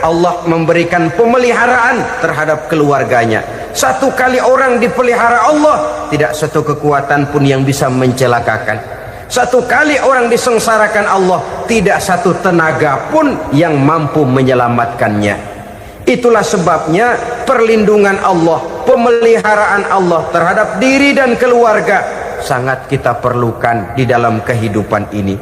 Allah memberikan pemeliharaan terhadap keluarganya. Satu kali orang dipelihara Allah, tidak satu kekuatan pun yang bisa mencelakakan. Satu kali orang disengsarakan Allah, tidak satu tenaga pun yang mampu menyelamatkannya. Itulah sebabnya perlindungan Allah, pemeliharaan Allah terhadap diri dan keluarga sangat kita perlukan di dalam kehidupan ini.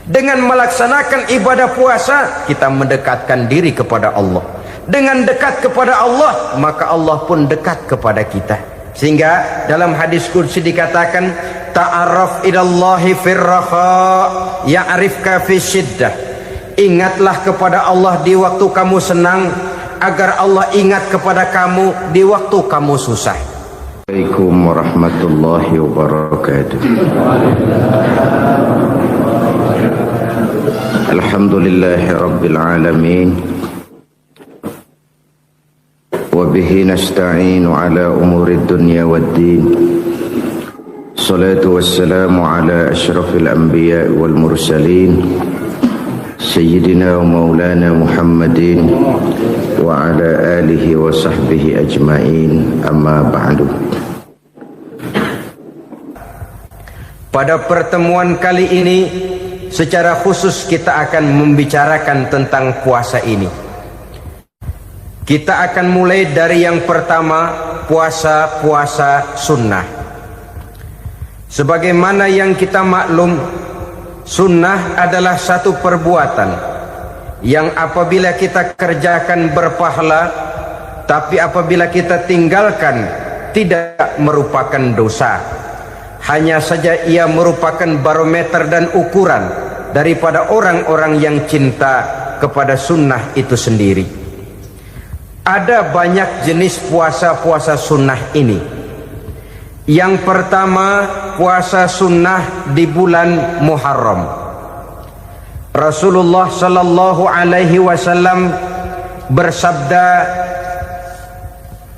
Dengan melaksanakan ibadah puasa, kita mendekatkan diri kepada Allah. Dengan dekat kepada Allah, maka Allah pun dekat kepada kita. Sehingga dalam hadis qudsi dikatakan, ta'arraf ilallahi firraha ya'rifka fi syiddah. Ingatlah kepada Allah di waktu kamu senang, agar Allah ingat kepada kamu di waktu kamu susah. Assalamualaikum warahmatullahi wabarakatuh. Alhamdulillahi rabbil alamin, wa bihi nasta'inu ala umuri dunya waddin. Salatu wassalamu ala ashrafil anbiya wal mursalin, Sayyidina wa maulana Muhammadin wa ala alihi wa sahbihi ajma'in, amma ba'du. Pada pertemuan kali ini secara khusus kita akan membicarakan tentang puasa ini. Kita akan mulai dari yang pertama, puasa sunnah. Sebagaimana yang kita maklum, sunnah adalah satu perbuatan yang apabila kita kerjakan berpahala, tapi apabila kita tinggalkan tidak merupakan dosa. Hanya saja ia merupakan barometer dan ukuran daripada orang-orang yang cinta kepada sunnah itu sendiri. Ada banyak jenis puasa-puasa sunnah ini. Yang pertama, puasa sunnah di bulan Muharram. Rasulullah sallallahu alaihi wasallam bersabda,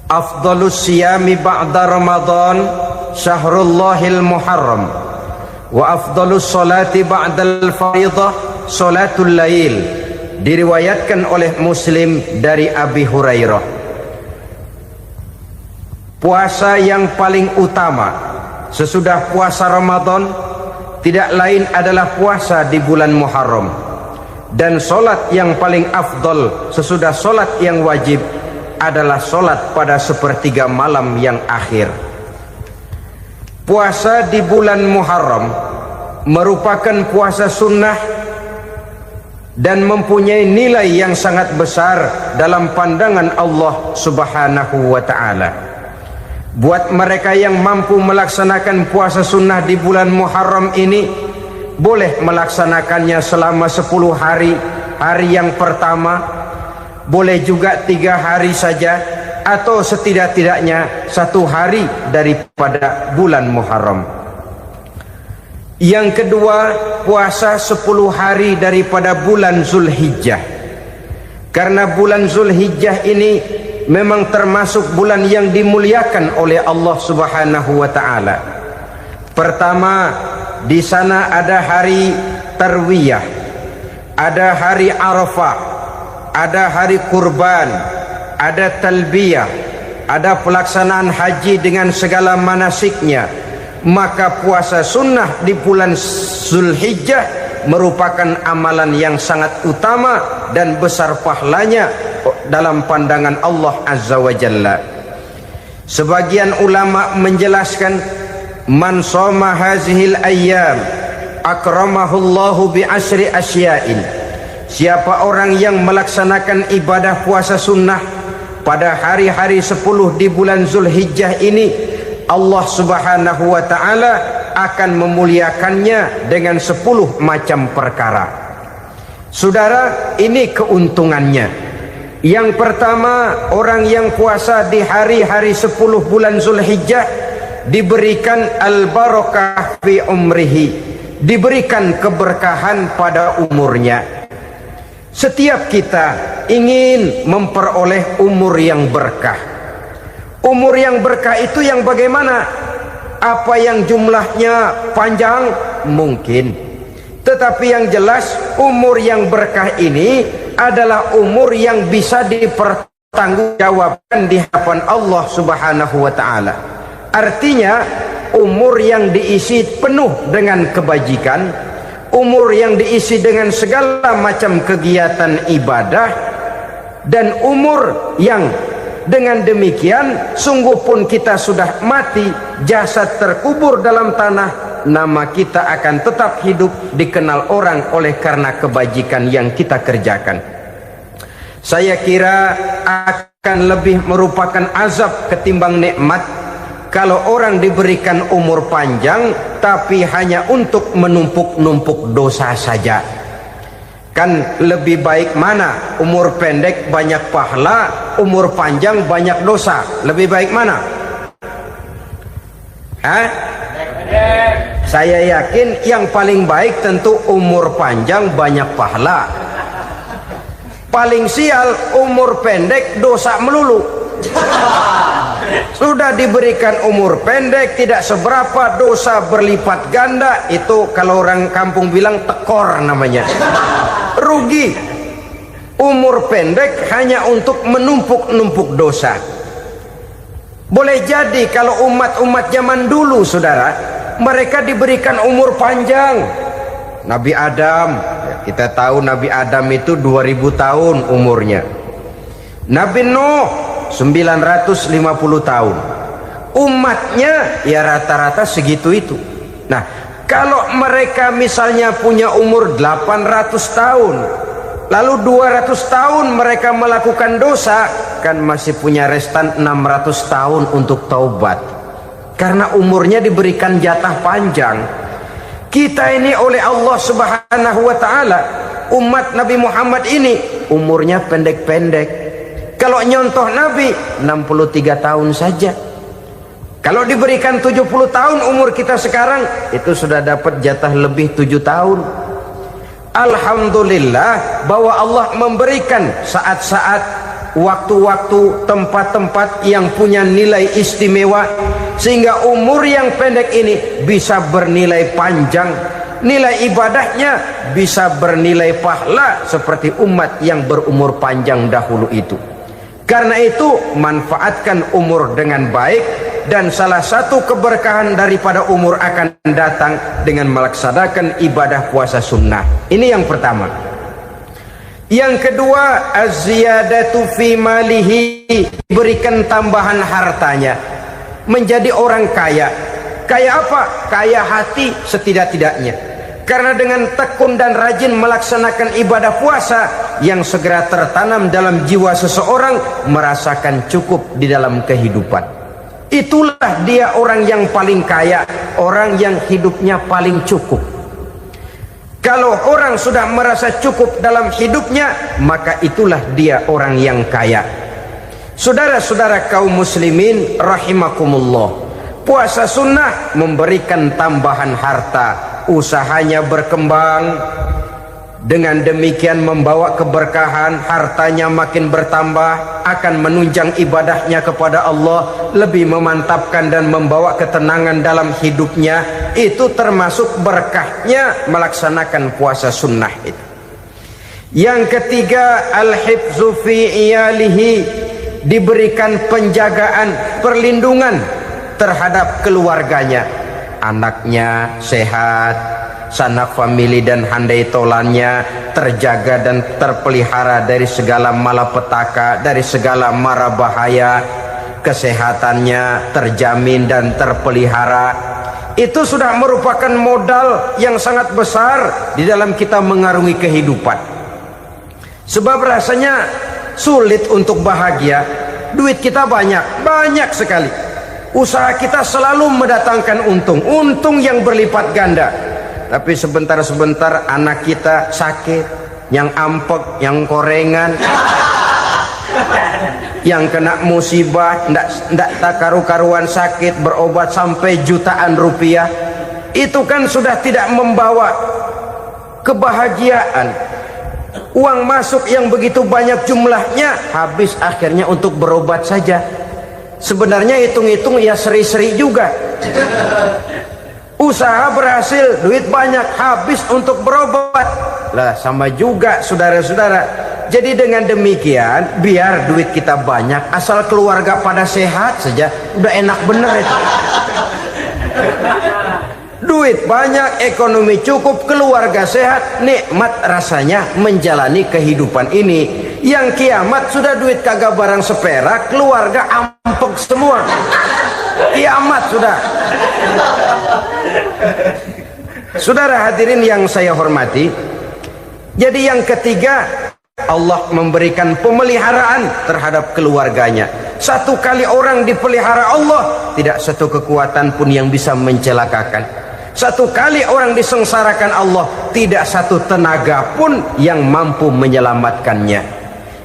afdhalus siyami ba'da Ramadan syahrullahil Muharram, wa afdhalus salati ba'dal fariḍah salatul lail. Diriwayatkan oleh Muslim dari Abi Hurairah. Puasa yang paling utama sesudah puasa Ramadan tidak lain adalah puasa di bulan Muharram. Dan solat yang paling afdal sesudah solat yang wajib adalah solat pada sepertiga malam yang akhir. Puasa di bulan Muharram merupakan puasa sunnah dan mempunyai nilai yang sangat besar dalam pandangan Allah Subhanahu wa ta'ala. Buat mereka yang mampu melaksanakan puasa sunnah di bulan Muharram ini, boleh melaksanakannya selama 10 hari. Hari yang pertama, boleh juga 3 hari saja, atau setidak-tidaknya 1 hari daripada bulan Muharram. Yang kedua, puasa 10 hari daripada bulan Zulhijjah. Karena bulan Zulhijjah ini memang termasuk bulan yang dimuliakan oleh Allah Subhanahu wa ta'ala. Pertama, di sana ada hari Tarwiyah, ada hari Arafah, ada hari kurban, ada talbiyah, ada pelaksanaan haji dengan segala manasiknya. Maka puasa sunnah di bulan Zulhijjah merupakan amalan yang sangat utama dan besar pahalanya dalam pandangan Allah Azza wa Jalla. Sebagian ulama menjelaskan, man shoma hazihil ayyam akramahullahu bi asri asya'in. Siapa orang yang melaksanakan ibadah puasa sunnah pada hari-hari 10 di bulan Zulhijjah ini, Allah Subhanahu wa ta'ala akan memuliakannya dengan 10 macam perkara. Saudara, ini keuntungannya. Yang pertama, orang yang puasa di hari-hari 10 bulan Zulhijjah diberikan al-barakah fi umrihi, diberikan keberkahan pada umurnya. Setiap kita ingin memperoleh umur yang berkah. Umur yang berkah itu yang bagaimana? Apa yang jumlahnya panjang? Mungkin. Tetapi yang jelas umur yang berkah ini adalah umur yang bisa dipertanggungjawabkan di hadapan Allah Subhanahu wa taala. Artinya umur yang diisi penuh dengan kebajikan, umur yang diisi dengan segala macam kegiatan ibadah, dan umur yang dengan demikian sungguh pun kita sudah mati, jasad terkubur dalam tanah, nama kita akan tetap hidup, dikenal orang oleh karena kebajikan yang kita kerjakan. Saya kira akan lebih merupakan azab ketimbang nikmat kalau orang diberikan umur panjang tapi hanya untuk menumpuk-numpuk dosa saja. Kan lebih baik mana? Umur pendek banyak pahala, umur panjang banyak dosa. Lebih baik mana? Saya yakin yang paling baik tentu umur panjang banyak pahala. Paling sial umur pendek dosa melulu. Sudah diberikan umur pendek tidak seberapa, dosa berlipat ganda. Itu kalau orang kampung bilang tekor namanya. Rugi. Umur pendek hanya untuk menumpuk-numpuk dosa. Boleh jadi kalau umat-umat zaman dulu, saudara, mereka diberikan umur panjang. Nabi Adam, kita tahu Nabi Adam itu 2000 tahun umurnya. Nabi Nuh 950 tahun. Umatnya ya rata-rata segitu itu. Nah, kalau mereka misalnya punya umur 800 tahun, lalu 200 tahun mereka melakukan dosa, kan masih punya restan 600 tahun untuk taubat. Karena umurnya diberikan jatah panjang. Kita ini oleh Allah Subhanahu wa taala, umat Nabi Muhammad ini umurnya pendek-pendek. Kalau nyontoh Nabi 63 tahun saja. Kalau diberikan 70 tahun umur kita sekarang, itu sudah dapat jatah lebih 7 tahun. Alhamdulillah bahwa Allah memberikan saat-saat, waktu-waktu, tempat-tempat yang punya nilai istimewa, sehingga umur yang pendek ini bisa bernilai panjang, nilai ibadahnya bisa bernilai pahala seperti umat yang berumur panjang dahulu itu. Karena itu manfaatkan umur dengan baik, dan salah satu keberkahan daripada umur akan datang dengan melaksanakan ibadah puasa sunnah. Ini yang pertama. Yang kedua, az-ziyadatu fi malihi, berikan tambahan hartanya, menjadi orang kaya. Kaya apa? Kaya hati setidak-tidaknya. Karena dengan tekun dan rajin melaksanakan ibadah puasa, yang segera tertanam dalam jiwa seseorang merasakan cukup di dalam kehidupan. Itulah dia orang yang paling kaya, orang yang hidupnya paling cukup. Kalau orang sudah merasa cukup dalam hidupnya, maka itulah dia orang yang kaya. Saudara-saudara kaum muslimin rahimakumullah, puasa sunnah memberikan tambahan harta, usahanya berkembang, dengan demikian membawa keberkahan, hartanya makin bertambah, akan menunjang ibadahnya kepada Allah, lebih memantapkan dan membawa ketenangan dalam hidupnya. Itu termasuk berkahnya melaksanakan puasa sunnah itu. Yang ketiga, al-hifzu fi iyalihi, diberikan penjagaan, perlindungan terhadap keluarganya, anaknya sehat, sanak famili dan handai tolannya terjaga dan terpelihara dari segala malapetaka, dari segala mara bahaya, kesehatannya terjamin dan terpelihara. Itu sudah merupakan modal yang sangat besar di dalam kita mengarungi kehidupan. Sebab rasanya sulit untuk bahagia, duit kita banyak sekali, usaha kita selalu mendatangkan untung yang berlipat ganda. Tapi sebentar-sebentar anak kita sakit, yang ampek, yang korengan, yang kena musibah, ndak tak karu-karuan sakit, berobat sampai jutaan rupiah. Itu kan sudah tidak membawa kebahagiaan. Uang masuk yang begitu banyak jumlahnya, habis akhirnya untuk berobat saja. Sebenarnya hitung-hitung ya seri-seri juga. Usaha berhasil, duit banyak, habis untuk berobat. Lah sama juga saudara-saudara. Jadi dengan demikian, biar duit kita banyak, asal keluarga pada sehat saja, udah enak bener itu. Duit banyak, ekonomi cukup, keluarga sehat, nikmat rasanya menjalani kehidupan ini. Yang kiamat sudah duit kagak barang seperak, keluarga ampek semua. Kiamat sudah. Saudara hadirin yang saya hormati, jadi yang ketiga, Allah memberikan pemeliharaan terhadap keluarganya. Satu kali orang dipelihara Allah, tidak satu kekuatan pun yang bisa mencelakakan. Satu kali orang disengsarakan Allah, tidak satu tenaga pun yang mampu menyelamatkannya.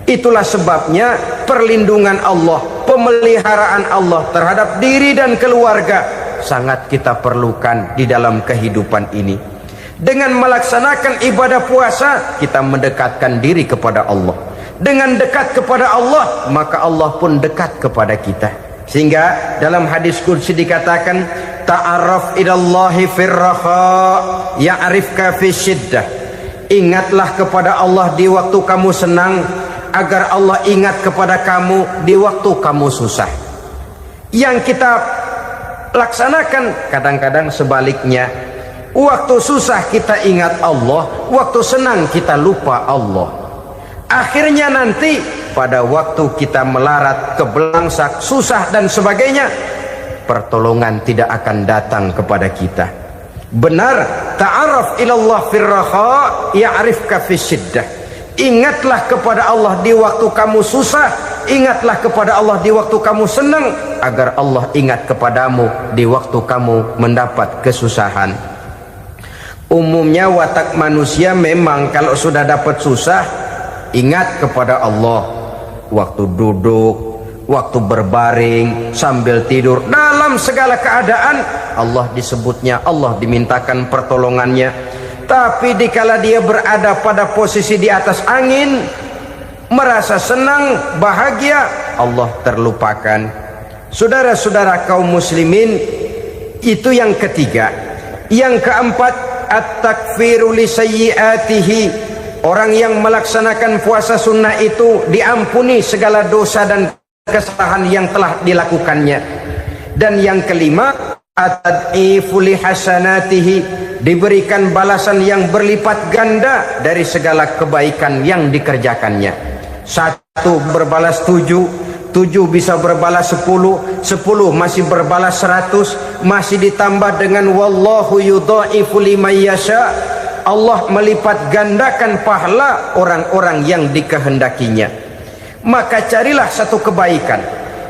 Itulah sebabnya perlindungan Allah, pemeliharaan Allah terhadap diri dan keluarga sangat kita perlukan di dalam kehidupan ini. Dengan melaksanakan ibadah puasa, kita mendekatkan diri kepada Allah. Dengan dekat kepada Allah, maka Allah pun dekat kepada kita. Sehingga dalam hadis qudsi dikatakan, ta'arraf ilallahi firraha ya'rifka fi syiddah. Ingatlah kepada Allah di waktu kamu senang, agar Allah ingat kepada kamu di waktu kamu susah. Yang kita laksanakan kadang-kadang sebaliknya. Waktu susah kita ingat Allah, waktu senang kita lupa Allah. Akhirnya nanti pada waktu kita melarat, kebelangsak, susah dan sebagainya, pertolongan tidak akan datang kepada kita. Benar, ta'arraf ilallah firraha ya'rifka fi syiddah. Ingatlah kepada Allah di waktu kamu susah, ingatlah kepada Allah di waktu kamu senang, agar Allah ingat kepadamu di waktu kamu mendapat kesusahan. Umumnya watak manusia memang kalau sudah dapat susah, ingat kepada Allah. Waktu duduk, waktu berbaring, sambil tidur, dalam segala keadaan Allah disebutnya, Allah dimintakan pertolongannya. Tapi dikala dia berada pada posisi di atas angin, merasa senang, bahagia, Allah terlupakan. Saudara-saudara kaum muslimin, itu yang ketiga. Yang keempat, at-takfiru li sayyiatihi. Orang yang melaksanakan puasa sunnah itu diampuni segala dosa dan kesalahan yang telah dilakukannya. Dan yang kelima, at-tad'ifu li hasanatihi, diberikan balasan yang berlipat ganda dari segala kebaikan yang dikerjakannya. 1 berbalas 7, 7 bisa berbalas 10, 10 masih berbalas 100, masih ditambah dengan wallahu yudha'ifu liman yasha. Allah melipat gandakan pahala orang-orang yang dikehendakinya. Maka carilah satu kebaikan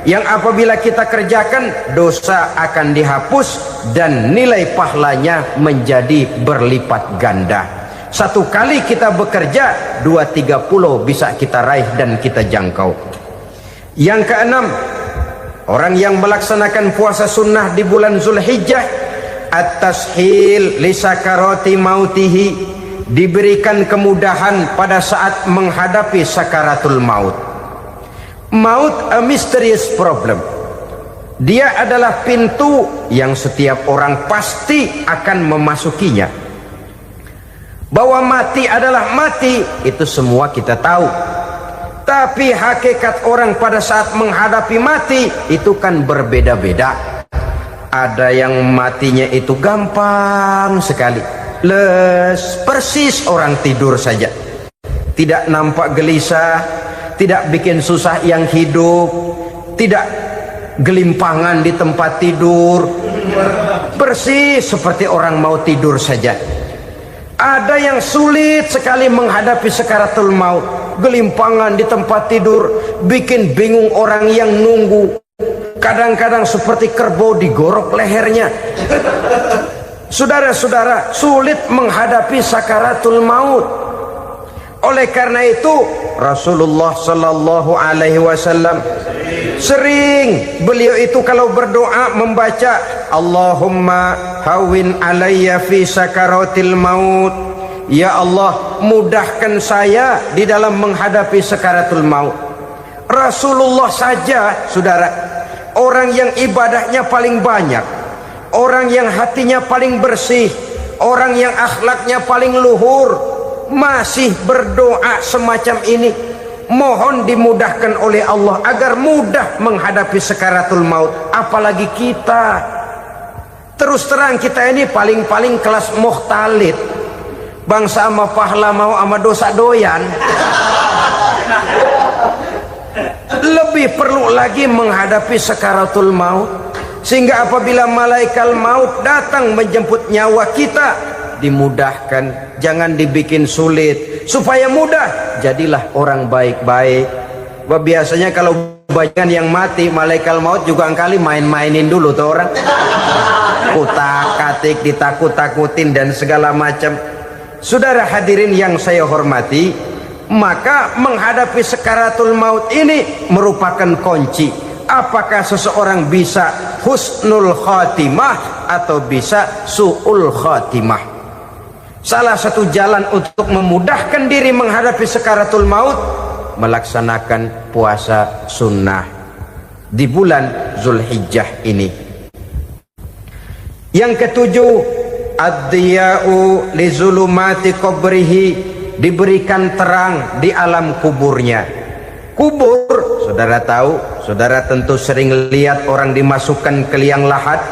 yang apabila kita kerjakan, dosa akan dihapus dan nilai pahalanya menjadi berlipat ganda. 1 kali kita bekerja, 2-3 bisa kita raih dan kita jangkau. Yang keenam, orang yang melaksanakan puasa sunnah di bulan Zulhijjah, at-tashil li sakarati mautihi, diberikan kemudahan pada saat menghadapi sakaratul maut. Maut a mysterious problem. Dia adalah pintu yang setiap orang pasti akan memasukinya. Bahwa mati adalah mati, itu semua kita tahu. Tapi hakikat orang pada saat menghadapi mati itu kan berbeda-beda. Ada yang matinya itu gampang sekali, persis orang tidur saja, tidak nampak gelisah, tidak bikin susah yang hidup, tidak gelimpangan di tempat tidur, persis seperti orang mau tidur saja. Ada yang sulit sekali menghadapi sakaratul maut, gelimpangan di tempat tidur, bikin bingung orang yang nunggu. Kadang-kadang seperti kerbau digorok lehernya. Saudara-saudara, sulit menghadapi sakaratul maut. Oleh karena itu Rasulullah sallallahu alaihi wasallam sering beliau itu kalau berdoa membaca Allahumma hawin alayya fi sakaratil maut. Ya Allah, mudahkan saya di dalam menghadapi sakaratul maut. Rasulullah saja, saudara, orang yang ibadahnya paling banyak, orang yang hatinya paling bersih, orang yang akhlaknya paling luhur, masih berdoa semacam ini, mohon dimudahkan oleh Allah agar mudah menghadapi sakaratul maut. Apalagi kita, terus terang kita ini paling-paling kelas mukhtalid, bangsa ama pahala mau ama dosa doyan. Lebih perlu lagi menghadapi sakaratul maut, sehingga apabila malaikat maut datang menjemput nyawa kita, dimudahkan, jangan dibikin sulit, supaya mudah. Jadilah orang baik-baik. Biasanya kalau banyak yang mati, malaikat maut juga kali main-mainin dulu tuh orang, kutak-katik, ditakut-takutin dan segala macam. Saudara hadirin yang saya hormati, maka menghadapi sakaratul maut ini merupakan kunci. Apakah seseorang bisa husnul khatimah atau bisa su'ul khatimah? Salah satu jalan untuk memudahkan diri menghadapi sakaratul maut, melaksanakan puasa sunnah di bulan Zulhijjah ini. Yang ketujuh, ad-diya'u li zulumati qabrihi, diberikan terang di alam kuburnya. Kubur, saudara tahu, saudara tentu sering lihat orang dimasukkan ke liang lahat,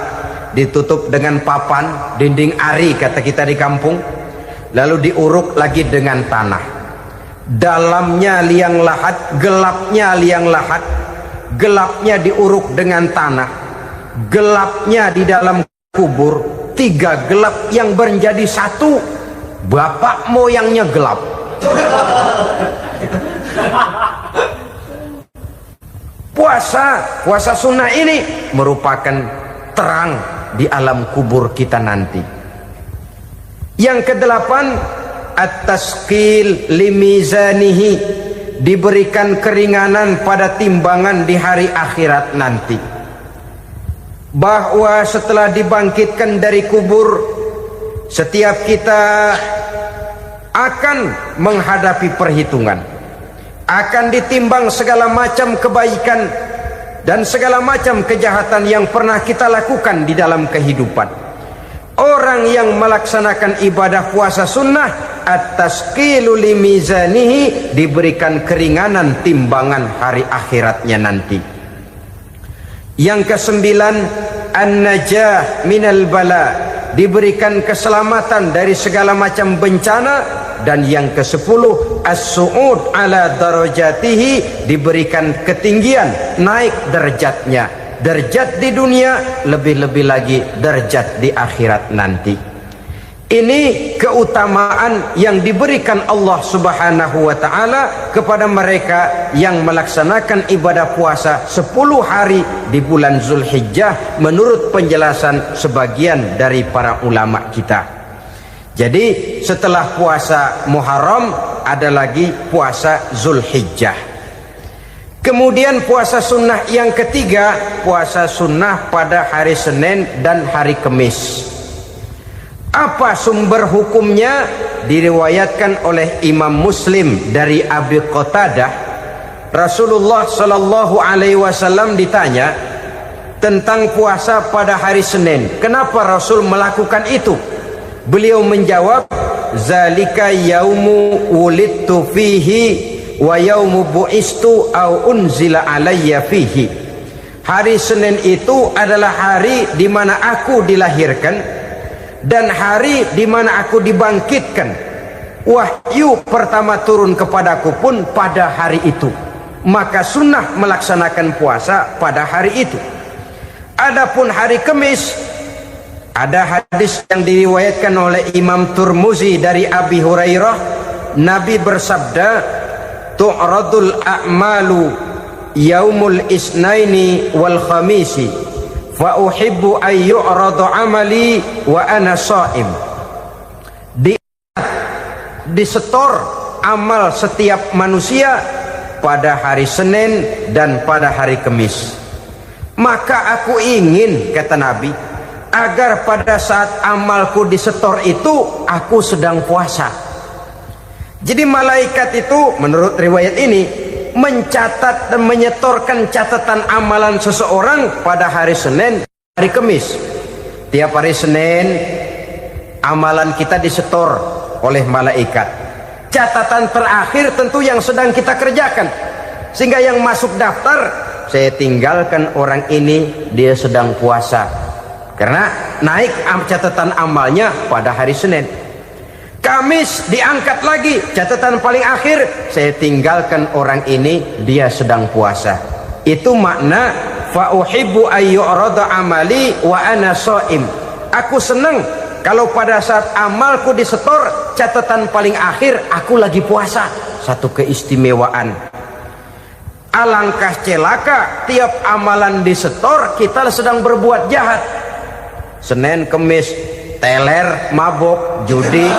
ditutup dengan papan, dinding ari kata kita di kampung, lalu diuruk lagi dengan tanah. Dalamnya liang lahat, gelapnya liang lahat, gelapnya diuruk dengan tanah, gelapnya di dalam kubur, tiga gelap yang menjadi satu. Bapak moyangnya gelap. Puasa sunnah ini merupakan terang di alam kubur kita nanti. Yang kedelapan, at-tasqil limizanihi, diberikan keringanan pada timbangan di hari akhirat nanti. Bahwa setelah dibangkitkan dari kubur, setiap kita akan menghadapi perhitungan, akan ditimbang segala macam kebaikan dan segala macam kejahatan yang pernah kita lakukan di dalam kehidupan. Orang yang melaksanakan ibadah puasa sunnah, at-tasqilu limizanihi, diberikan keringanan timbangan hari akhiratnya nanti. Yang kesembilan, an-najah minal bala, diberikan keselamatan dari segala macam bencana. Dan yang ke-10, as-su'ud ala darajatihi, diberikan ketinggian, naik derajatnya, derajat di dunia, lebih-lebih lagi derajat di akhirat nanti. Ini keutamaan yang diberikan Allah Subhanahu wa ta'ala kepada mereka yang melaksanakan ibadah puasa 10 hari di bulan Zulhijjah menurut penjelasan sebagian dari para ulama kita. Jadi setelah puasa Muharram ada lagi puasa Zulhijjah. Kemudian puasa sunnah yang ketiga, puasa sunnah pada hari Senin dan hari Kamis. Apa sumber hukumnya? Diriwayatkan oleh Imam Muslim dari Abi Qatadah, Rasulullah sallallahu alaihi wasallam ditanya tentang puasa pada hari Senin. Kenapa Rasul melakukan itu? Beliau menjawab, zalika yaumu wulidtu fihi wa yaumu bu'istu au unzila alayya fihi. Hari Senin itu adalah hari di mana aku dilahirkan dan hari di mana aku dibangkitkan. Wahyu pertama turun kepadaku pun pada hari itu. Maka sunnah melaksanakan puasa pada hari itu. Adapun hari Kamis, ada hadis yang diriwayatkan oleh Imam Turmuzi dari Abi Hurairah, Nabi bersabda, tu'radul a'malu yaumul isnaini wal khamisi fa uhibbu ay yu'radu amali wa ana sha'im. Disetor amal setiap manusia pada hari Senin dan pada hari Kamis. Maka aku ingin, kata Nabi, agar pada saat amalku disetor itu aku sedang puasa. Jadi malaikat itu menurut riwayat ini mencatat dan menyetorkan catatan amalan seseorang pada hari Senin, hari Kamis. Tiap hari Senin amalan kita disetor oleh malaikat. Catatan terakhir tentu yang sedang kita kerjakan, sehingga yang masuk daftar, saya tinggalkan orang ini, dia sedang puasa, karena naik catatan amalnya pada hari Senin. Kamis diangkat lagi, catatan paling akhir, saya tinggalkan orang ini, dia sedang puasa. Itu makna fa uhibbu ayyurada amali wa ana shaim. Aku senang kalau pada saat amalku disetor, catatan paling akhir aku lagi puasa. Satu keistimewaan. Alangkah celaka tiap amalan disetor kita sedang berbuat jahat. Senin, Kemis, teler, mabok, judi.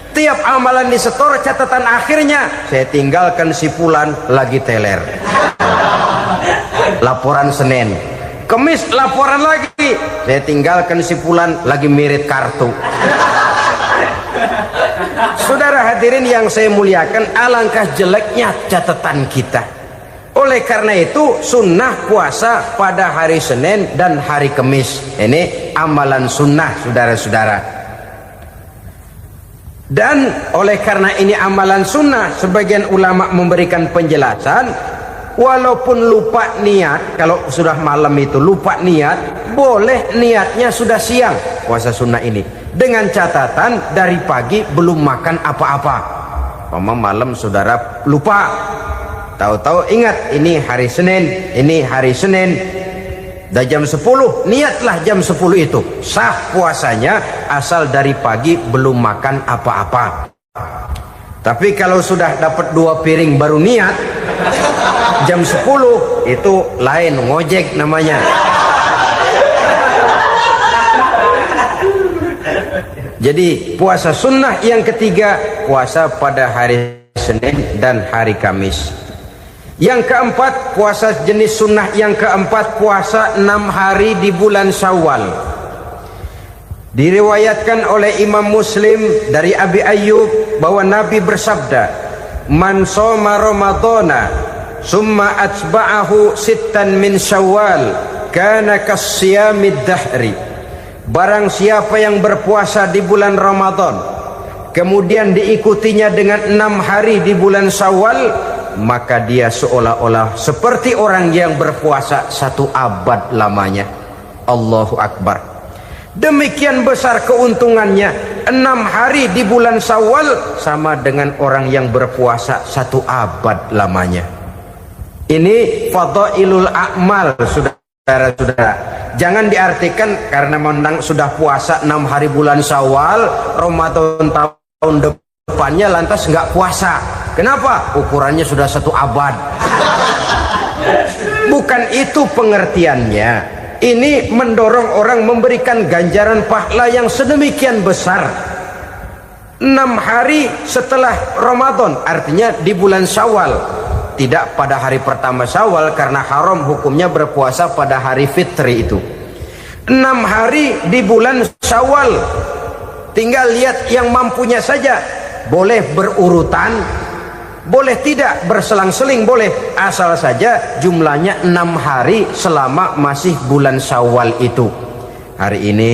Tiap amalan disetor, catatan akhirnya saya tinggalkan si fulan lagi teler. Laporan Senin. Kemis laporan lagi, saya tinggalkan si fulan lagi mirit kartu. Saudara hadirin yang saya muliakan, alangkah jeleknya catatan kita. Oleh karena itu sunnah puasa pada hari Senin dan hari Kemis. Ini amalan sunnah, saudara-saudara. Dan oleh karena ini amalan sunnah, sebagian ulama memberikan penjelasan, walaupun lupa niat, kalau sudah malam itu lupa niat, boleh niatnya sudah siang puasa sunnah ini, dengan catatan dari pagi belum makan apa-apa. Malam saudara lupa, tahu-tahu ingat ini hari Senin, dah jam 10, niatlah jam 10 itu, sah puasanya asal dari pagi belum makan apa-apa. Tapi kalau sudah dapat 2 piring baru niat, jam 10 itu lain, ngojek namanya. Jadi puasa sunnah yang ketiga, puasa pada hari Senin dan hari Kamis. Yang keempat, puasa jenis sunnah yang keempat, puasa 6 hari di bulan Syawal. Diriwayatkan oleh Imam Muslim dari Abi Ayyub bahwa Nabi bersabda, man shoma ramadhana summa atba'ahu sittan min Syawal kana kasyamid dahri. Barang siapa yang berpuasa di bulan Ramadan kemudian diikutinya dengan 6 hari di bulan Syawal, maka dia seolah-olah seperti orang yang berpuasa 1 abad lamanya. Allahu Akbar. Demikian besar keuntungannya. 6 hari di bulan Syawal sama dengan orang yang berpuasa 1 abad lamanya. Ini fadailul a'mal, saudara-saudara. Jangan diartikan karena menang sudah puasa 6 hari bulan Syawal, Ramadan tahun depannya lantas nggak puasa. Kenapa? Ukurannya sudah 1 abad. Bukan itu pengertiannya. Ini mendorong orang memberikan ganjaran pahala yang sedemikian besar. 6 hari setelah Ramadan, artinya di bulan Syawal. Tidak pada hari pertama Syawal, karena haram hukumnya berpuasa pada hari fitri itu. 6 hari di bulan Syawal. Tinggal lihat yang mampunya saja. Boleh berurutan, boleh tidak berselang-seling, boleh, asal saja jumlahnya 6 hari selama masih bulan Syawal itu. Hari ini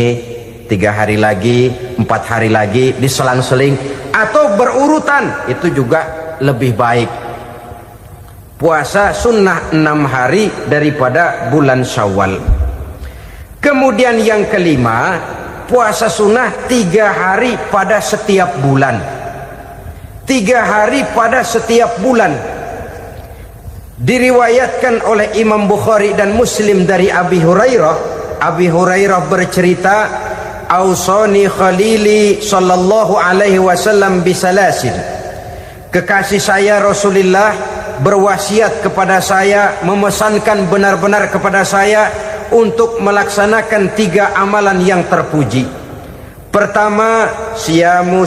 3 hari lagi, 4 hari lagi, diselang-seling atau berurutan, itu juga lebih baik. Puasa sunnah 6 hari daripada bulan Syawal. Kemudian yang kelima, puasa sunnah 3 hari pada setiap bulan. 3 hari pada setiap bulan. Diriwayatkan oleh Imam Bukhari dan Muslim dari Abi Hurairah. Abi Hurairah bercerita, ausani khalili sallallahu alaihi wasallam bisalasin. Kekasih saya Rasulullah berwasiat kepada saya, memesankan benar-benar kepada saya untuk melaksanakan 3 amalan yang terpuji. Pertama, siyamu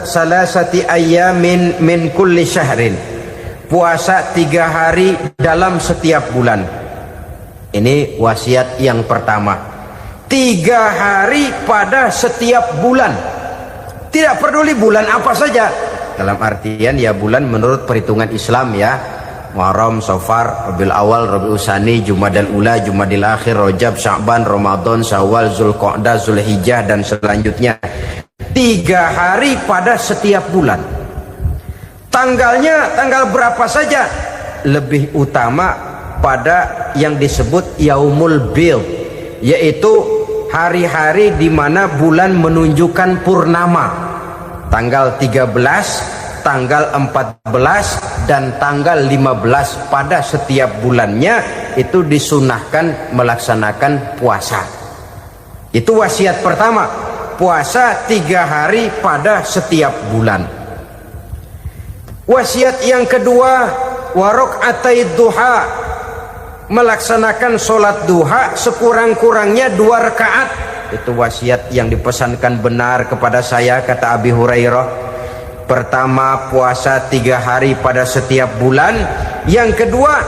salasati ayyamin min kulli syahrin. Puasa 3 hari dalam setiap bulan. Ini wasiat yang pertama. 3 hari pada setiap bulan. Tidak peduli bulan apa saja. Dalam artian ya bulan menurut perhitungan Islam ya. Muharram, Safar, Rabiul Awal, Rabiul Tsani, Jumadal Ula, Jumadil Akhir, Rajab, Sya'ban, Ramadan, Syawal, Zulqa'dah, Zulhijjah dan selanjutnya. 3 hari pada setiap bulan. Tanggalnya tanggal berapa saja, lebih utama pada yang disebut Yaumul Bid, yaitu hari-hari di mana bulan menunjukkan purnama. Tanggal 13, tanggal 14 dan tanggal 15 pada setiap bulannya itu disunahkan melaksanakan puasa. Itu wasiat pertama, puasa 3 hari pada setiap bulan. Wasiat yang kedua, waraqatai duha, melaksanakan sholat duha sekurang-kurangnya 2 rakaat. Itu wasiat yang dipesankan benar kepada saya, kata Abi Hurairah. Pertama, puasa 3 hari pada setiap bulan. Yang kedua,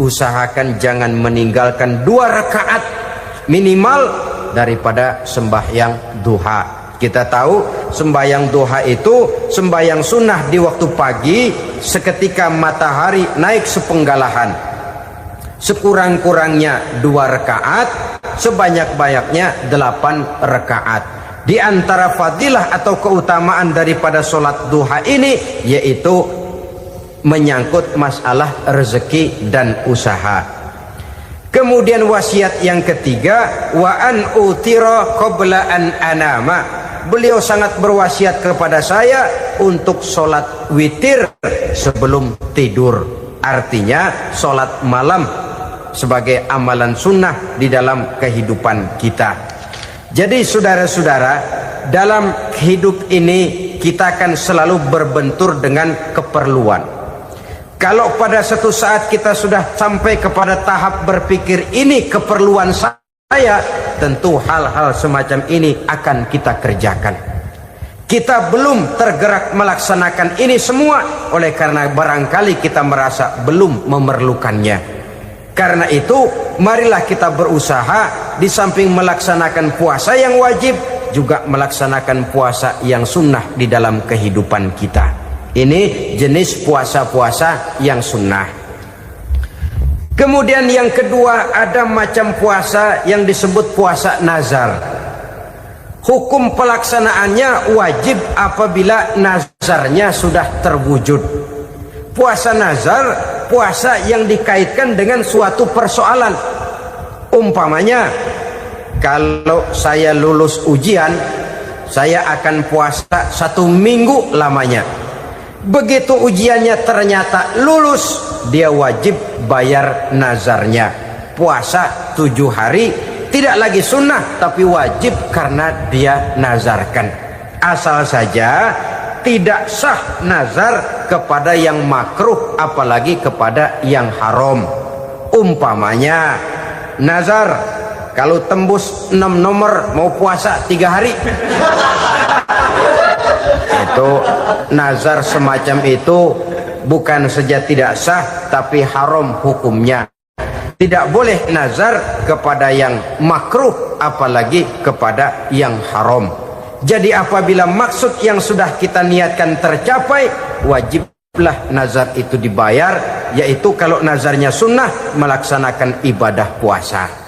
usahakan jangan meninggalkan 2 rakaat minimal daripada sembahyang duha. Kita tahu sembahyang duha itu sembahyang sunnah di waktu pagi seketika matahari naik sepenggalahan. Sekurang-kurangnya 2 rakaat, sebanyak-banyaknya 8 rakaat. Di antara fadilah atau keutamaan daripada sholat duha ini yaitu menyangkut masalah rezeki dan usaha. Kemudian wasiat yang ketiga, wa an utira qabla an anama. Beliau sangat berwasiat kepada saya untuk sholat witir sebelum tidur. Artinya sholat malam sebagai amalan sunnah di dalam kehidupan kita. Jadi saudara-saudara, dalam hidup ini kita akan selalu berbentur dengan keperluan. Kalau pada satu saat kita sudah sampai kepada tahap berpikir ini keperluan saya, tentu hal-hal semacam ini akan kita kerjakan. Kita belum tergerak melaksanakan ini semua oleh karena barangkali kita merasa belum memerlukannya. Karena itu, marilah kita berusaha di samping melaksanakan puasa yang wajib, juga melaksanakan puasa yang sunnah di dalam kehidupan kita. Ini jenis puasa-puasa yang sunnah. Kemudian yang kedua, ada macam puasa yang disebut puasa nazar. Hukum pelaksanaannya wajib apabila nazarnya sudah terwujud. Puasa nazar, puasa yang dikaitkan dengan suatu persoalan. Umpamanya, kalau saya lulus ujian, saya akan puasa 1 minggu lamanya. Begitu ujiannya ternyata lulus, dia wajib bayar nazarnya. Puasa 7 hari, tidak lagi sunnah tapi wajib karena dia nazarkan. Asal saja tidak sah nazar kepada yang makruh apalagi kepada yang haram. Umpamanya nazar kalau tembus 6 nomor mau puasa 3 hari. Itu nazar semacam itu bukan saja tidak sah tapi haram hukumnya. Tidak boleh nazar kepada yang makruh apalagi kepada yang haram. Jadi apabila maksud yang sudah kita niatkan tercapai, wajiblah nazar itu dibayar, yaitu kalau nazarnya sunnah melaksanakan ibadah puasa.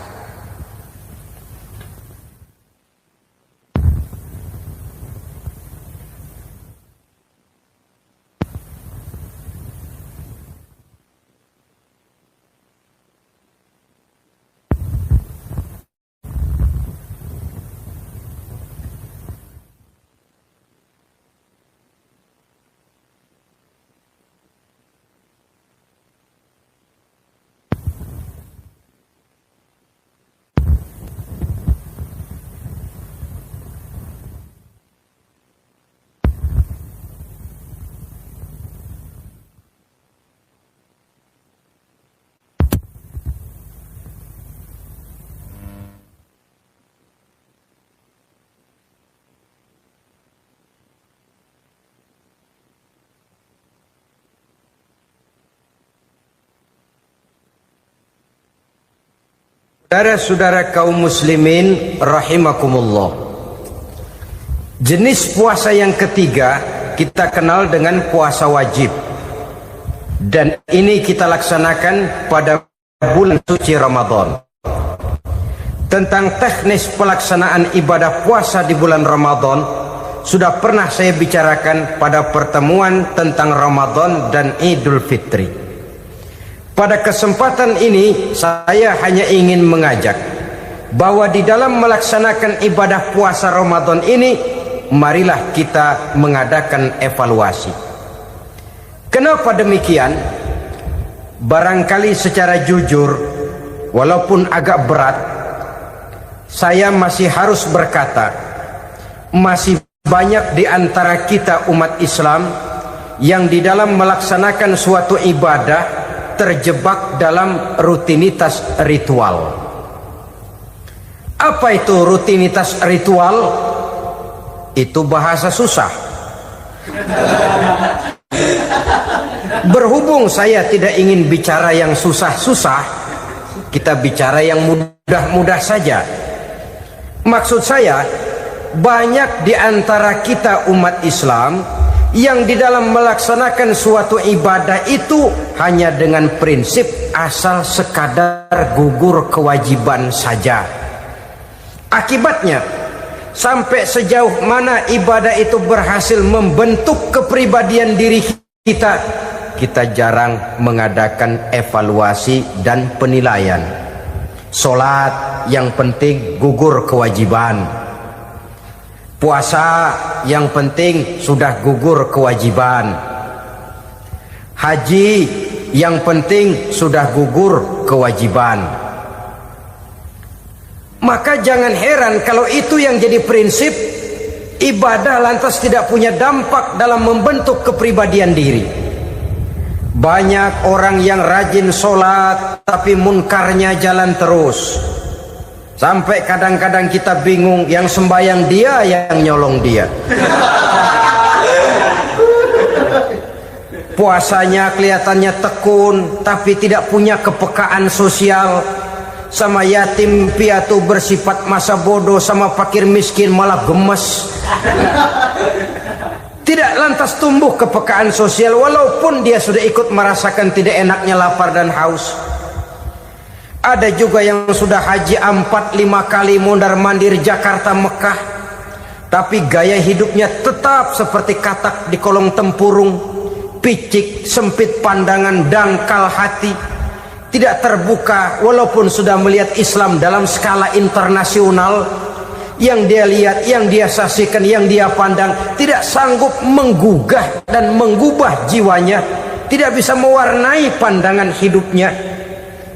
Saudara-saudara kaum muslimin rahimakumullah. Jenis puasa yang ketiga kita kenal dengan puasa wajib. Dan ini kita laksanakan pada bulan suci Ramadan. Tentang teknis pelaksanaan ibadah puasa di bulan Ramadan sudah pernah saya bicarakan pada pertemuan tentang Ramadan dan Idul Fitri. Pada kesempatan ini saya hanya ingin mengajak bahwa di dalam melaksanakan ibadah puasa Ramadan ini, marilah kita mengadakan evaluasi. Kenapa demikian? Barangkali secara jujur, walaupun agak berat, saya masih harus berkata, masih banyak di antara kita umat Islam yang di dalam melaksanakan suatu ibadah terjebak dalam rutinitas ritual. Apa itu rutinitas ritual? Itu bahasa susah. Berhubung saya tidak ingin bicara yang susah-susah, kita bicara yang mudah-mudah saja. Maksud saya, banyak di antara kita umat Islam yang di dalam melaksanakan suatu ibadah itu hanya dengan prinsip asal sekadar gugur kewajiban saja. Akibatnya, sampai sejauh mana ibadah itu berhasil membentuk kepribadian diri kita, kita jarang mengadakan evaluasi dan penilaian. Solat yang penting gugur kewajiban. Puasa yang penting sudah gugur kewajiban. Haji yang penting sudah gugur kewajiban. Maka jangan heran kalau itu yang jadi prinsip, ibadah lantas tidak punya dampak dalam membentuk kepribadian diri. Banyak orang yang rajin sholat tapi munkarnya jalan terus. Sampai kadang-kadang kita bingung, yang sembahyang dia, yang nyolong dia. Puasanya kelihatannya tekun tapi tidak punya kepekaan sosial. Sama yatim piatu bersifat masa bodoh, sama fakir miskin malah gemes. Tidak lantas tumbuh kepekaan sosial walaupun dia sudah ikut merasakan tidak enaknya lapar dan haus. Ada juga yang sudah haji 4-5 kali mondar-mandir Jakarta Mekah, tapi gaya hidupnya tetap seperti katak di kolong tempurung, picik, sempit pandangan, dangkal hati, tidak terbuka walaupun sudah melihat Islam dalam skala internasional. Yang dia lihat, yang dia saksikan, yang dia pandang tidak sanggup menggugah dan menggubah jiwanya, tidak bisa mewarnai pandangan hidupnya.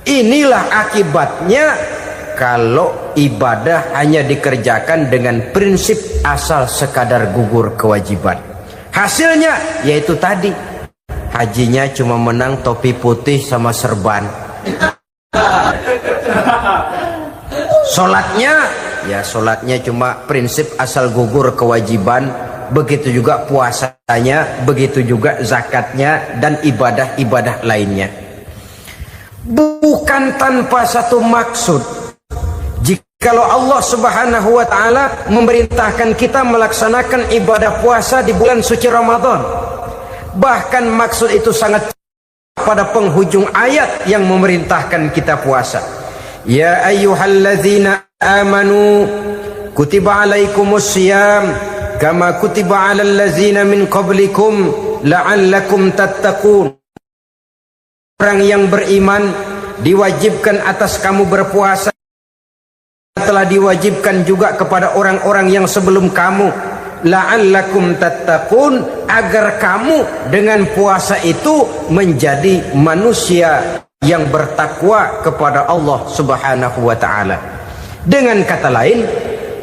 Inilah akibatnya kalau ibadah hanya dikerjakan dengan prinsip asal sekadar gugur kewajiban. Hasilnya yaitu tadi, hajinya cuma menang topi putih sama serban. Sholatnya cuma prinsip asal gugur kewajiban. Begitu juga puasanya, begitu juga zakatnya dan ibadah-ibadah lainnya. Bukan tanpa satu maksud, jikalau Allah Subhanahu wa ta'ala memerintahkan kita melaksanakan ibadah puasa di bulan suci Ramadan, bahkan maksud itu sangat pada penghujung ayat yang memerintahkan kita puasa. Ya ayyuhalladzina amanu kutiba alaikumus syiyam kama kutiba alal ladzina min qablikum la'allakum tattaqun. Orang yang beriman diwajibkan atas kamu berpuasa, telah diwajibkan juga kepada orang-orang yang sebelum kamu, la'allakum tattaqun, agar kamu dengan puasa itu menjadi manusia yang bertakwa kepada Allah Subhanahu wa ta'ala. Dengan kata lain,